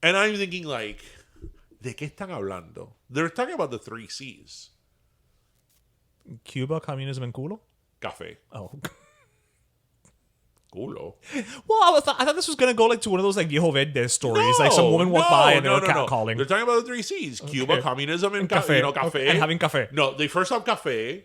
And I'm thinking like, ¿de qué están hablando? They're talking about the 3 C's. Cuba, communism, and culo? Café. Oh. Culo. Well, I thought this was going to go like to one of those like Viejo Verde stories. Like some woman walked by and they were catcalling. They're talking about the 3 C's. Cuba, Okay. communism, and Café. You know, café. Okay, and having café. No, they first have café,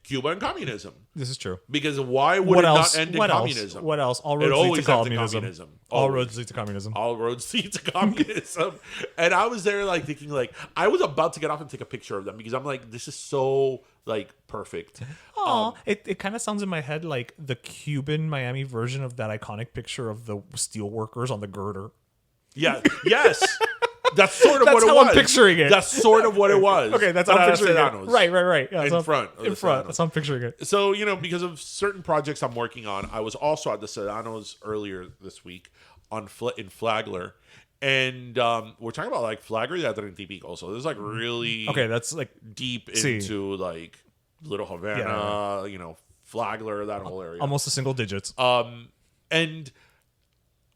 Cuba, and communism. This is true. Because why would What it else? not end in What else? communism? What else? All It roads lead always to ends in communism. communism. All Always. roads lead to communism. All roads lead to communism. And I was there like thinking like, I was about to get off and take a picture of them because I'm like, this is so like perfect. Aw, it kind of sounds in my head like the Cuban Miami version of that iconic picture of the steel workers on the girder. Yeah. Yes. That's sort of That's what it how was. I'm picturing it. That's sort of what it was. Okay, that's how I'm picturing Sedanos. it. Right. Yeah, In so- front of In the front. Sedanos. That's how I'm picturing it. So, you know, because of certain projects I'm working on, I was also at the Sedanos earlier this week in Flagler. And we're talking about like Flagler de Atlántico. So there's like really Okay, that's like deep See. into like Little Havana, Yeah. you know, Flagler, that whole area. almost a single digits. And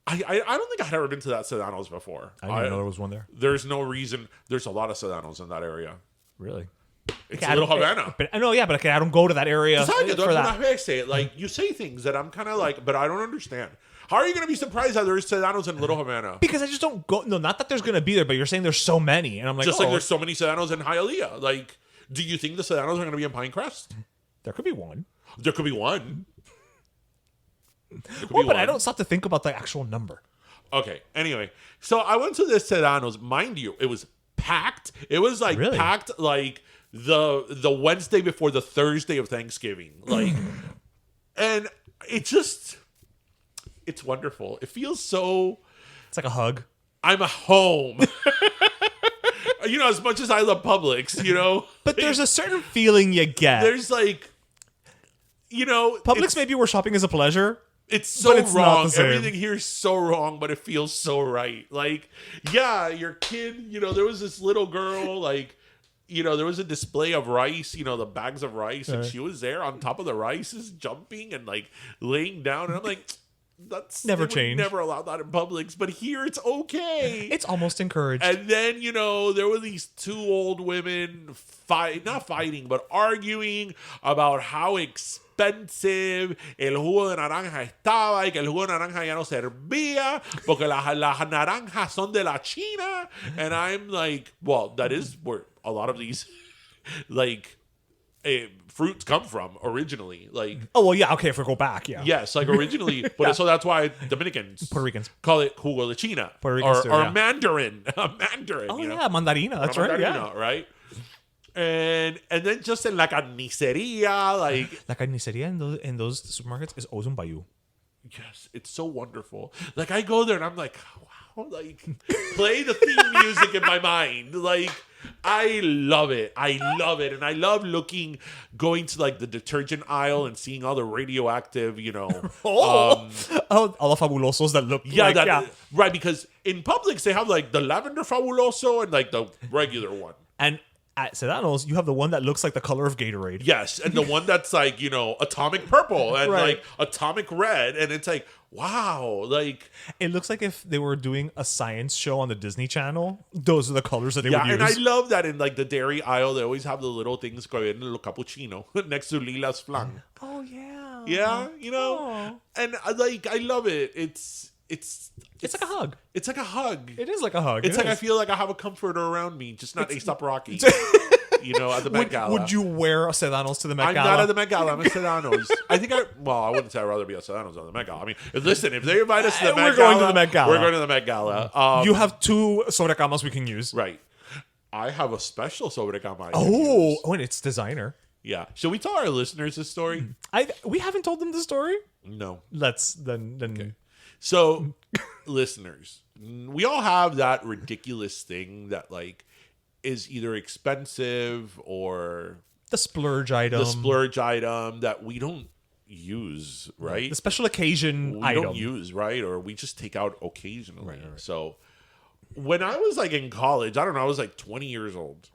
I don't think I'd ever been to that Sedanos before. I didn't know there was one there. There's no reason. There's a lot of Sedanos in that area. Really? It's Little Havana. But I know, yeah, but I don't go to that area ¿Sabes? for that. Algunas veces, like, you say things that I'm kind of like, but I don't understand. How are you going to be surprised that there's Sedanos in Little Havana? Because I just don't go. No, not that there's going to be there, but you're saying there's so many. And I'm like, Just oh, like there's so many Sedanos in Hialeah. Like, do you think the Sedanos are going to be in Pinecrest? there could be one. There could be one. Well, but I don't stop to think about the actual number. Okay. Anyway, so I went to this Sedanos. Mind you, it was packed. It was like Really? packed like the Wednesday before the Thursday of Thanksgiving. Like, and it's wonderful. It feels so. It's like a hug. I'm home. You know, as much as I love Publix, you know, But there's a certain feeling you get. there's like, you know, Publix maybe where shopping is a pleasure. It's so But it's not wrong. the same. Everything here is so wrong, but it feels so right. Like, yeah, your kid, you know, there was this little girl, like, there was a display of rice, the bags of rice, and she was there on top of the rice, just jumping and like laying down, and I'm like, that's Never they would change. never allow that in Publix, but here it's okay. It's almost encouraged. And then, there were these two old women not fighting, but arguing about how expensive el jugo de naranja estaba y que el jugo de naranja ya no servía porque las naranjas son de la China. And I'm like, well, that is where a lot of these, like, fruits come from originally. Like, oh, well, yeah, okay, if we go back, yeah. yes, like originally, but so that's why Dominicans, Puerto Ricans call it jugo de China, Puerto Ricans or, too, or yeah. Mandarin, Mandarin. Oh, yeah, mandarina, that's right, yeah. Mandarina, right? And then just in la carniceria, like, La carnicería in those supermarkets is always un bayou. yes, it's so wonderful. Like, I go there and I'm like, wow, like, play the theme music in my mind. Like, I love it. And I love going to like the detergent aisle and seeing all the radioactive, all the fabulosos that look right, because in Publix they have like the lavender fabuloso and like the regular one. And at Sedano's, you have the one that looks like the color of Gatorade. Yes, and the one that's like, atomic purple and Right. like atomic red, and it's like, wow, like, It looks like if they were doing a science show on the Disney Channel, those are the colors that they yeah, would and use. I love that in like the dairy aisle they always have the little things going in the cappuccino next to Lila's flan. Oh, yeah. Yeah, Oh. and I love it. It's like a hug. It's like a hug. It is like a hug. It's It like I is. feel like I have a comforter around me, just not A$AP Rocky. At the Met Gala. Would you wear a Sedano's to the Met I'm Gala? not at the Met Gala. I'm at Sedano's. I wouldn't say I'd rather be at Sedano's than the Met Gala. I mean, listen, if they invite us to the Met Gala, going to the Met Gala. we're going to the Met Gala. You have two sobrecamas we can use. Right. I have a special sobrecama. I can Oh, use. and it's designer. Yeah. Should we tell our listeners this story? We haven't told them the story. No. Let's then. So, listeners, we all have that ridiculous thing that like is either expensive or The splurge item. the splurge item that we don't use, right? The special occasion we item. don't use, right? Or we just take out occasionally. Right. So when I was like in college, I don't know, I was like 20 years old.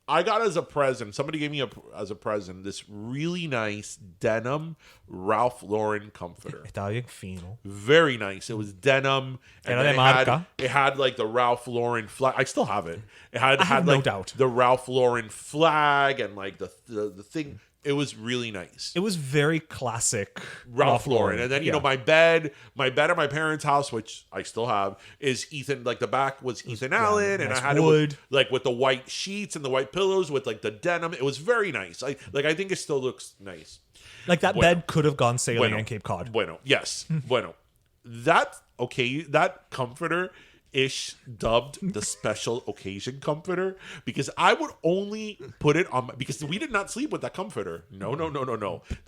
I got as a present, somebody gave me as a present this really nice denim Ralph Lauren comforter. Estaba bien fino. Very nice. It was denim. And Era then de marca. it had like the Ralph Lauren flag. I still have it. It had no like doubt. the Ralph Lauren flag and like the thing. It was really nice. It was very classic Ralph Lauren. And then, my bed at my parents' house, which I still have, is Ethan, like the back was Ethan Allen. And nice I had wood. it with the white sheets and the white pillows with like the denim. It was very nice. I think it still looks nice. Like that bed could have gone sailing Bueno. in Cape Cod. Bueno, yes. Bueno. That comforter ish dubbed the special occasion comforter because I would only put it on because we did not sleep with that comforter. No.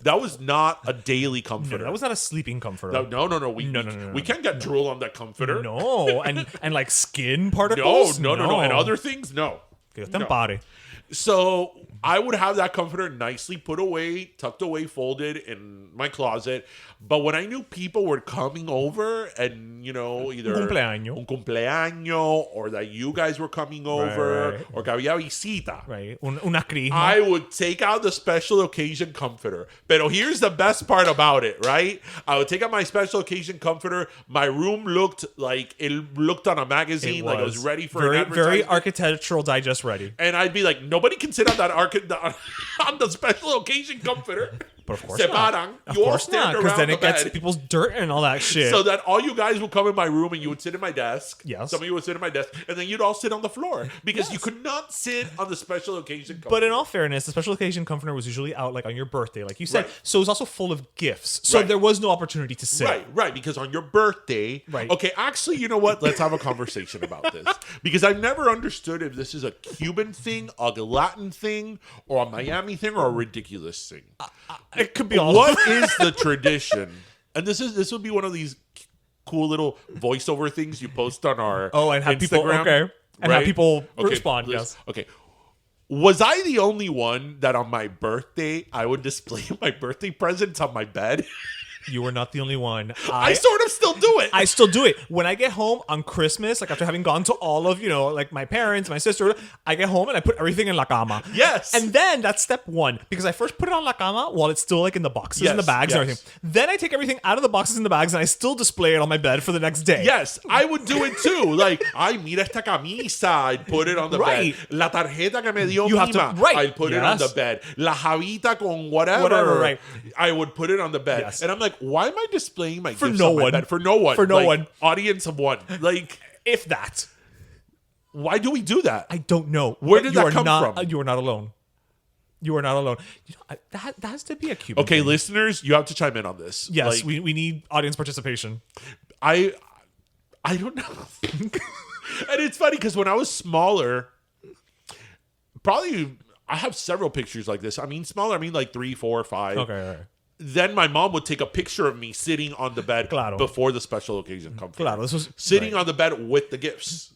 That was not a daily comforter. That was not a sleeping comforter. No. We can't get drool on that comforter. No, and like skin particles. No. And other things, no. Que Dios te ampare. So I would have that comforter nicely put away, tucked away, folded in my closet. But when I knew people were coming over and, either Un cumpleaños. un cumpleaños or that you guys were coming over Right. or que había visita, Right. Una crisma. I would take out the special occasion comforter. Pero here's the best part about it, right? I would take out my special occasion comforter. My room looked like it looked on a magazine, like it was ready for an advertisement. very Architectural Digest ready. And I'd be like, nobody can sit on that on the special occasion comforter. But of course Separan. not. Of You all course stand not, because around then the it gets bed. people's dirt and all that shit. So that all you guys would come in my room and you would sit at my desk. Yes. Some of you would sit at my desk. And then you'd all sit on the floor. Because you could not sit on the special occasion comforter. But in all fairness, the special occasion comforter was usually out like on your birthday, like you said. Right. So it was also full of gifts. So Right. there was no opportunity to sit. Right. Because on your birthday. Right. Okay, actually, you know what? Let's have a conversation about this. Because I've never understood if this is a Cuban thing, a Latin thing, or a Miami thing, or a ridiculous thing. It could be all. What is the tradition? And this would be one of these cool little voiceover things you post on our and have people Instagram, and have people respond. listen, Yes. Okay. Was I the only one that on my birthday I would display my birthday presents on my bed? You were not the only one. I sort of still do it. I still do it. When I get home on Christmas, like after having gone to all of, like my parents, my sister, I get home and I put everything in la cama. Yes. And then that's step one, because I first put it on la cama while it's still like in the boxes and the Yes, bags and yes. everything. Then I take everything out of the boxes and the bags and I still display it on my bed for the next day. Yes, I would do it too. Like, ay, mira esta camisa. I'd put it on the Right. bed. La tarjeta que me dio You have Mima. to- right. I'd put it on Yes. the bed. La javita con whatever. Whatever, right. I would put it on the bed. Yes. And I'm like, why am I displaying my For gifts no on my one. bed? For no one. For no Like, one. Audience of one. Like, If that. why do we do that? I don't know. Where But did you that are come not, from? You are not alone. You are not alone. That has to be a Cuban Okay, thing. listeners, you have to chime in on this. Yes, Like, we need audience participation. I don't know. And it's funny because when I was smaller, probably I have several pictures like this. I mean, smaller, I mean like 3, 4, 5. Okay, all right. Then my mom would take a picture of me sitting on the bed Claro. before the special occasion comforter. Claro, this was Sitting right. on the bed with the gifts.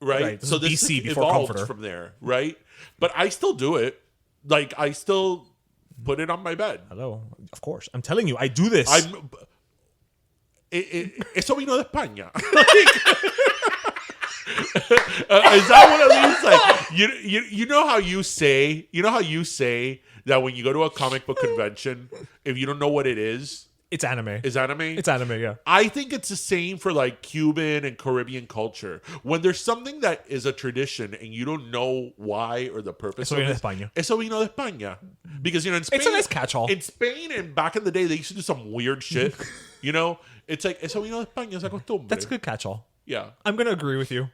Right? Right, this So is this BC before evolved comforter. from there, right? But I still do it. Like, I still put it on my bed. Hello, of course. I'm telling you, I do this. Eso vino de España. Is that what it means? Like, you know how you say that when you go to a comic book convention, if you don't know what it is anime. anime? It's anime, yeah. I think it's the same for like Cuban and Caribbean culture. When there's something that is a tradition and you don't know why or the purpose Eso of vino it. de España. Eso vino de España. Because, in Spain... It's a nice catch-all. In Spain and back in the day, they used to do some weird shit. It's like, eso vino de España, esa costumbre. That's a good catch-all. Yeah. I'm going to agree with you.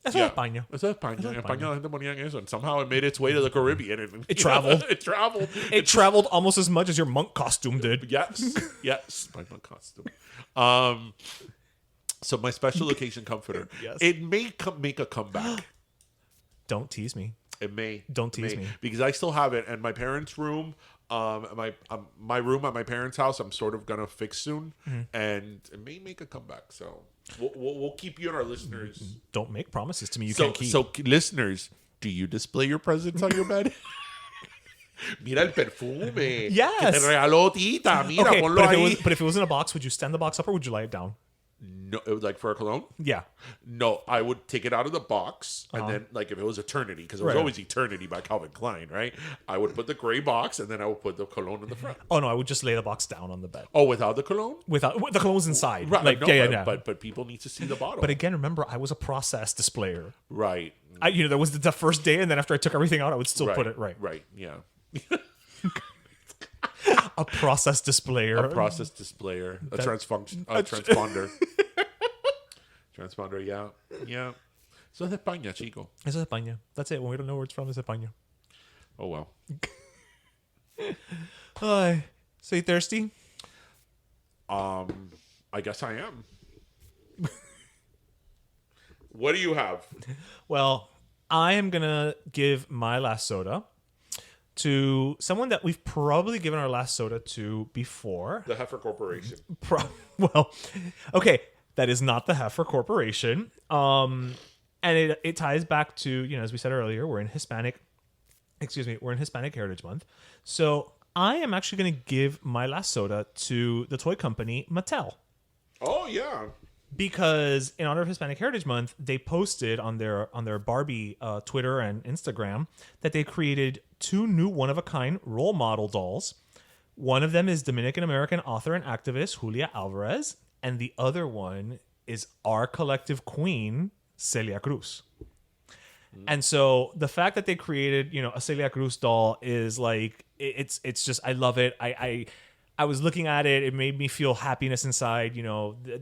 Eso Yeah. de España. Eso de España. En España la gente ponía eso, and somehow it made its way to the Caribbean. It traveled. It traveled. It traveled almost as much as your monk costume did. Yes, my costume. So my special occasion comforter. Yes. It may make a comeback. Don't tease me. It may. Don't It tease may. me. Because I still have it, and my parents' room, my room at my parents' house, I'm sort of gonna fix soon, and it may make a comeback. So we'll keep you and our listeners. Don't make promises to me you So can't keep. so listeners, do you display your presents on your bed? Mira el perfume. Yes. Que te regaló Tita. Mira, okay, ponlo ahí. but if it was in a box, would you stand the box up or would you lie it down? No, it was like for a cologne. Yeah. No, I would take it out of the box, and then, like, if it was Eternity, because it was Right. always Eternity by Calvin Klein, right? I would put the gray box, and then I would put the cologne in the front. Oh no, I would just lay the box down on the bed. Oh, without the cologne? Without the cologne's inside. Right. Like no, yeah. But people need to see the bottle. But again, remember, I was a process displayer. right. There was the first day, and then after I took everything out, I would still Right. put it right. Right. Yeah. A process displayer. A process displayer. A transponder. Transponder, yeah. Yeah. So es de España, chico. Eso es España. That's it. When we don't know where it's from, it's España. Oh, well. Hi. So you thirsty? I guess I am. What do you have? Well, I am going to give my last soda to someone that we've probably given our last soda to before. The Heifer Corporation. Well, okay, that is not the Heifer Corporation. And it ties back to, as we said earlier, we're in Hispanic Heritage Month. So I am actually going to give my last soda to the toy company Mattel. Oh, yeah. Because in honor of Hispanic Heritage Month, they posted on their Barbie Twitter and Instagram that they created 2 new one-of-a-kind role model dolls. One of them is Dominican American author and activist Julia Alvarez, and the other one is our collective queen, Celia Cruz. And so the fact that they created, a Celia Cruz doll is like, it's just, I love it. I was looking at it. It made me feel happiness inside,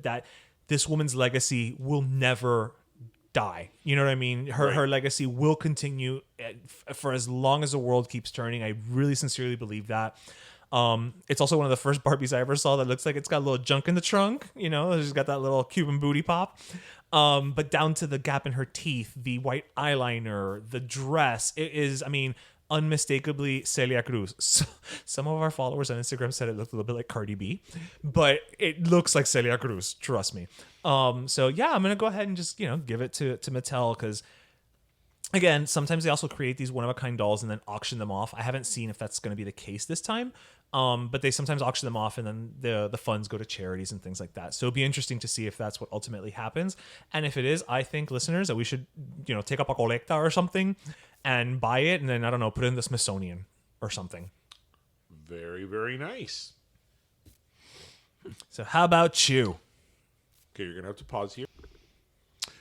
that this woman's legacy will never die. You know what I mean? Her legacy will continue for as long as the world keeps turning. I really sincerely believe that. It's also one of the first Barbies I ever saw that looks like it's got a little junk in the trunk. She's got that little Cuban booty pop. But down to the gap in her teeth, the white eyeliner, the dress, it is, unmistakably Celia Cruz. So, some of our followers on Instagram said it looked a little bit like Cardi B, but it looks like Celia Cruz. Trust me. So yeah, I'm gonna go ahead and just give it to Mattel because again, sometimes they also create these one of a kind dolls and then auction them off. I haven't seen if that's gonna be the case this time. But they sometimes auction them off, and then the funds go to charities and things like that. So it'd be interesting to see if that's what ultimately happens. And if it is, I think, listeners, that we should, take up a colecta or something and buy it, and then, I don't know, put it in the Smithsonian or something. Very, very nice. So how about you? Okay, you're going to have to pause here.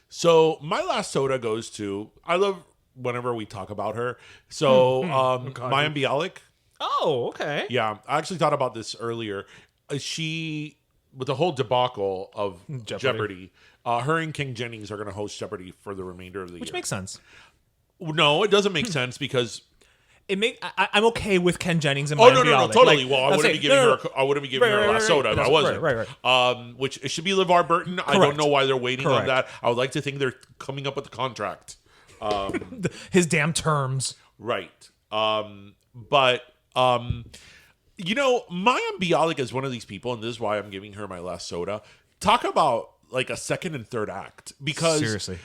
So my last soda goes to, I love whenever we talk about her. So Maya Bialik. Oh, okay. Yeah, I actually thought about this earlier. She, with the whole debacle of Jeopardy, her and King Jennings are going to host Jeopardy for the remainder of the year. Which makes sense. No, it doesn't make sense because... I'm okay with Ken Jennings and Oh, Maya no, Bialik. totally. Like, well, I wouldn't be giving her. I wouldn't be giving her a last soda if I wasn't. Right. Which it should be LeVar Burton. I don't know why they're waiting on that. I would like to think they're coming up with the contract. His damn terms. Right. But Maya Bialik is one of these people, and this is why I'm giving her my last soda. Talk about like a second and third act, because seriously,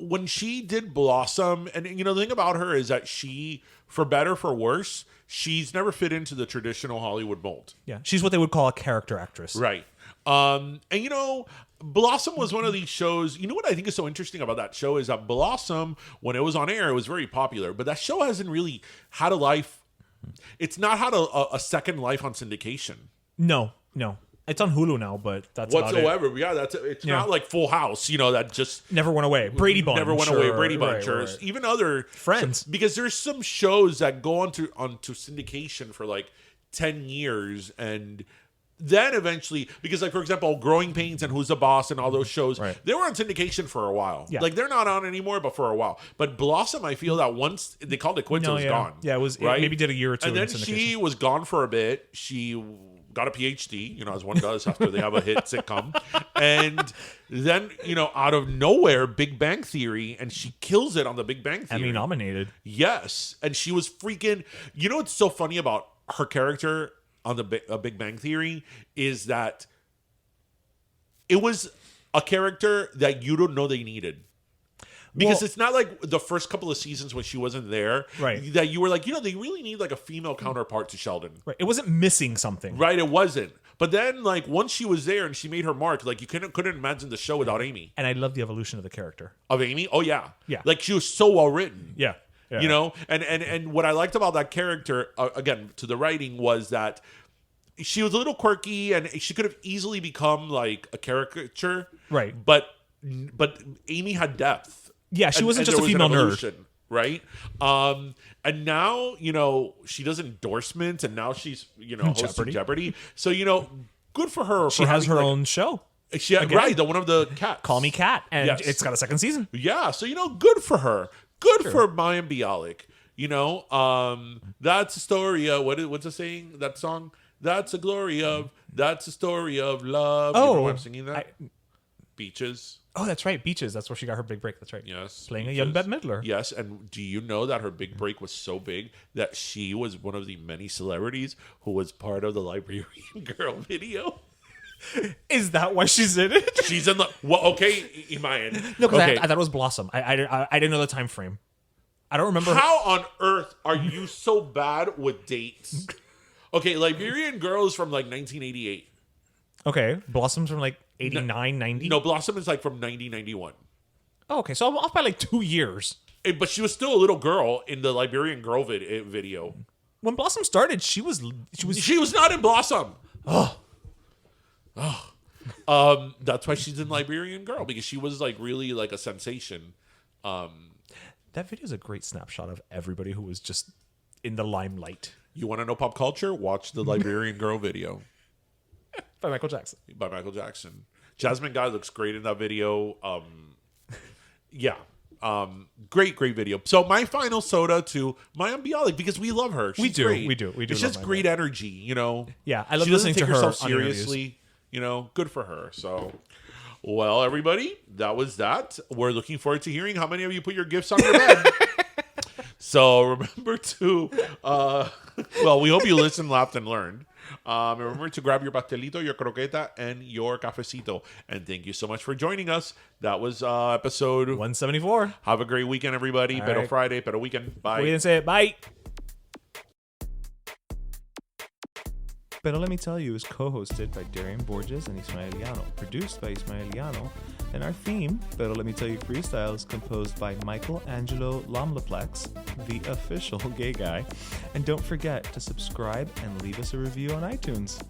when she did Blossom, and the thing about her is that she, for better for worse, she's never fit into the traditional Hollywood mold. Yeah, she's what they would call a character actress. Right. And Blossom was one of these shows. You know what I think is so interesting about that show is that Blossom, when it was on air, it was very popular, but that show hasn't really had a life. It's not had a second life on syndication. No. It's on Hulu now, but that's whatsoever. About it. Yeah, it's not like Full House, that just never went away. Brady Bunch never went away. Brady Bunch, or right. even other Friends. Because there's some shows that go onto syndication for like 10 years, and then eventually, because like for example, Growing Pains and Who's the Boss and all those shows, they were on syndication for a while. Yeah. Like they're not on anymore, but for a while. But Blossom, I feel that once they called it quits, it was gone. Yeah, it was. Right? It maybe did a year or two. And then in she was gone for a bit. She got a PhD, as one does after they have a hit sitcom. And then, out of nowhere, Big Bang Theory, and she kills it on the Big Bang Theory. Emmy nominated. Yes. And she was freaking... what's so funny about her character on the Big Bang Theory is that it was a character that you don't know they needed. Because it's not like the first couple of seasons when she wasn't there, right? That you were like, they really need like a female counterpart to Sheldon. Right. It wasn't missing something. Right, it wasn't. But then, like, once she was there and she made her mark, like, you couldn't imagine the show without Amy. And I love the evolution of the character. Of Amy? Oh, yeah. Yeah. Like, she was so well written. Yeah. And what I liked about that character, again, to the writing, was that she was a little quirky and she could have easily become, like, a caricature. Right. But Amy had depth. Yeah, she wasn't just a female nerd. Right? And now, she does endorsements, and now she's, hosting Jeopardy. So, good for her. She has her own show. Right, the one of the cats. Call Me Cat. And it's got a second season. Yeah, so, good for her. Good for Maya Bialik. That's a story of, what's the saying, that song? That's a story of love. Oh. You know why I'm singing that? Beaches. Oh, that's right. Beaches. That's where she got her big break. That's right. Yes. Playing a young Bette Midler. Yes. And do you know that her big break was so big that she was one of the many celebrities who was part of the Librarian Girl video? Is that why she's in it? She's in the... Well, okay, Imayan. No, because I thought it was Blossom. I didn't know the time frame. I don't remember. How on earth are you so bad with dates? Okay, Liberian Girl is from like 1988. Okay, Blossom's from like 89, 90? No, Blossom is like from 1991. Oh, okay, so I'm off by like 2 years. But she was still a little girl in the Liberian Girl video. When Blossom started, she was not in Blossom. That's why she's in Liberian Girl, because she was like really like a sensation. That video is a great snapshot of everybody who was just in the limelight. You want to know pop culture? Watch the Liberian Girl video. By Michael Jackson. Jasmine Guy looks great in that video. Great video. So my final soda to Maya Bialik, because we love her. She's great. We do. It's just great energy, Yeah, I love she listening doesn't take to her herself on interviews. seriously. Good for her. So, well, everybody, that was that. We're looking forward to hearing how many of you put your gifts on your bed. So remember to, we hope you listened, laughed, and learned. Remember to grab your pastelito, your croqueta, and your cafecito. And thank you so much for joining us. That was episode 174. Have a great weekend, everybody. Better Friday, better weekend. Bye. We didn't say it. Bye. Pero Let Me Tell You is co-hosted by Darian Borges and Ismaeliano, produced by Ismaeliano, and our theme, Pero Let Me Tell You Freestyle, is composed by Michael Angelo Lomlaplex, the official gay guy. And don't forget to subscribe and leave us a review on iTunes.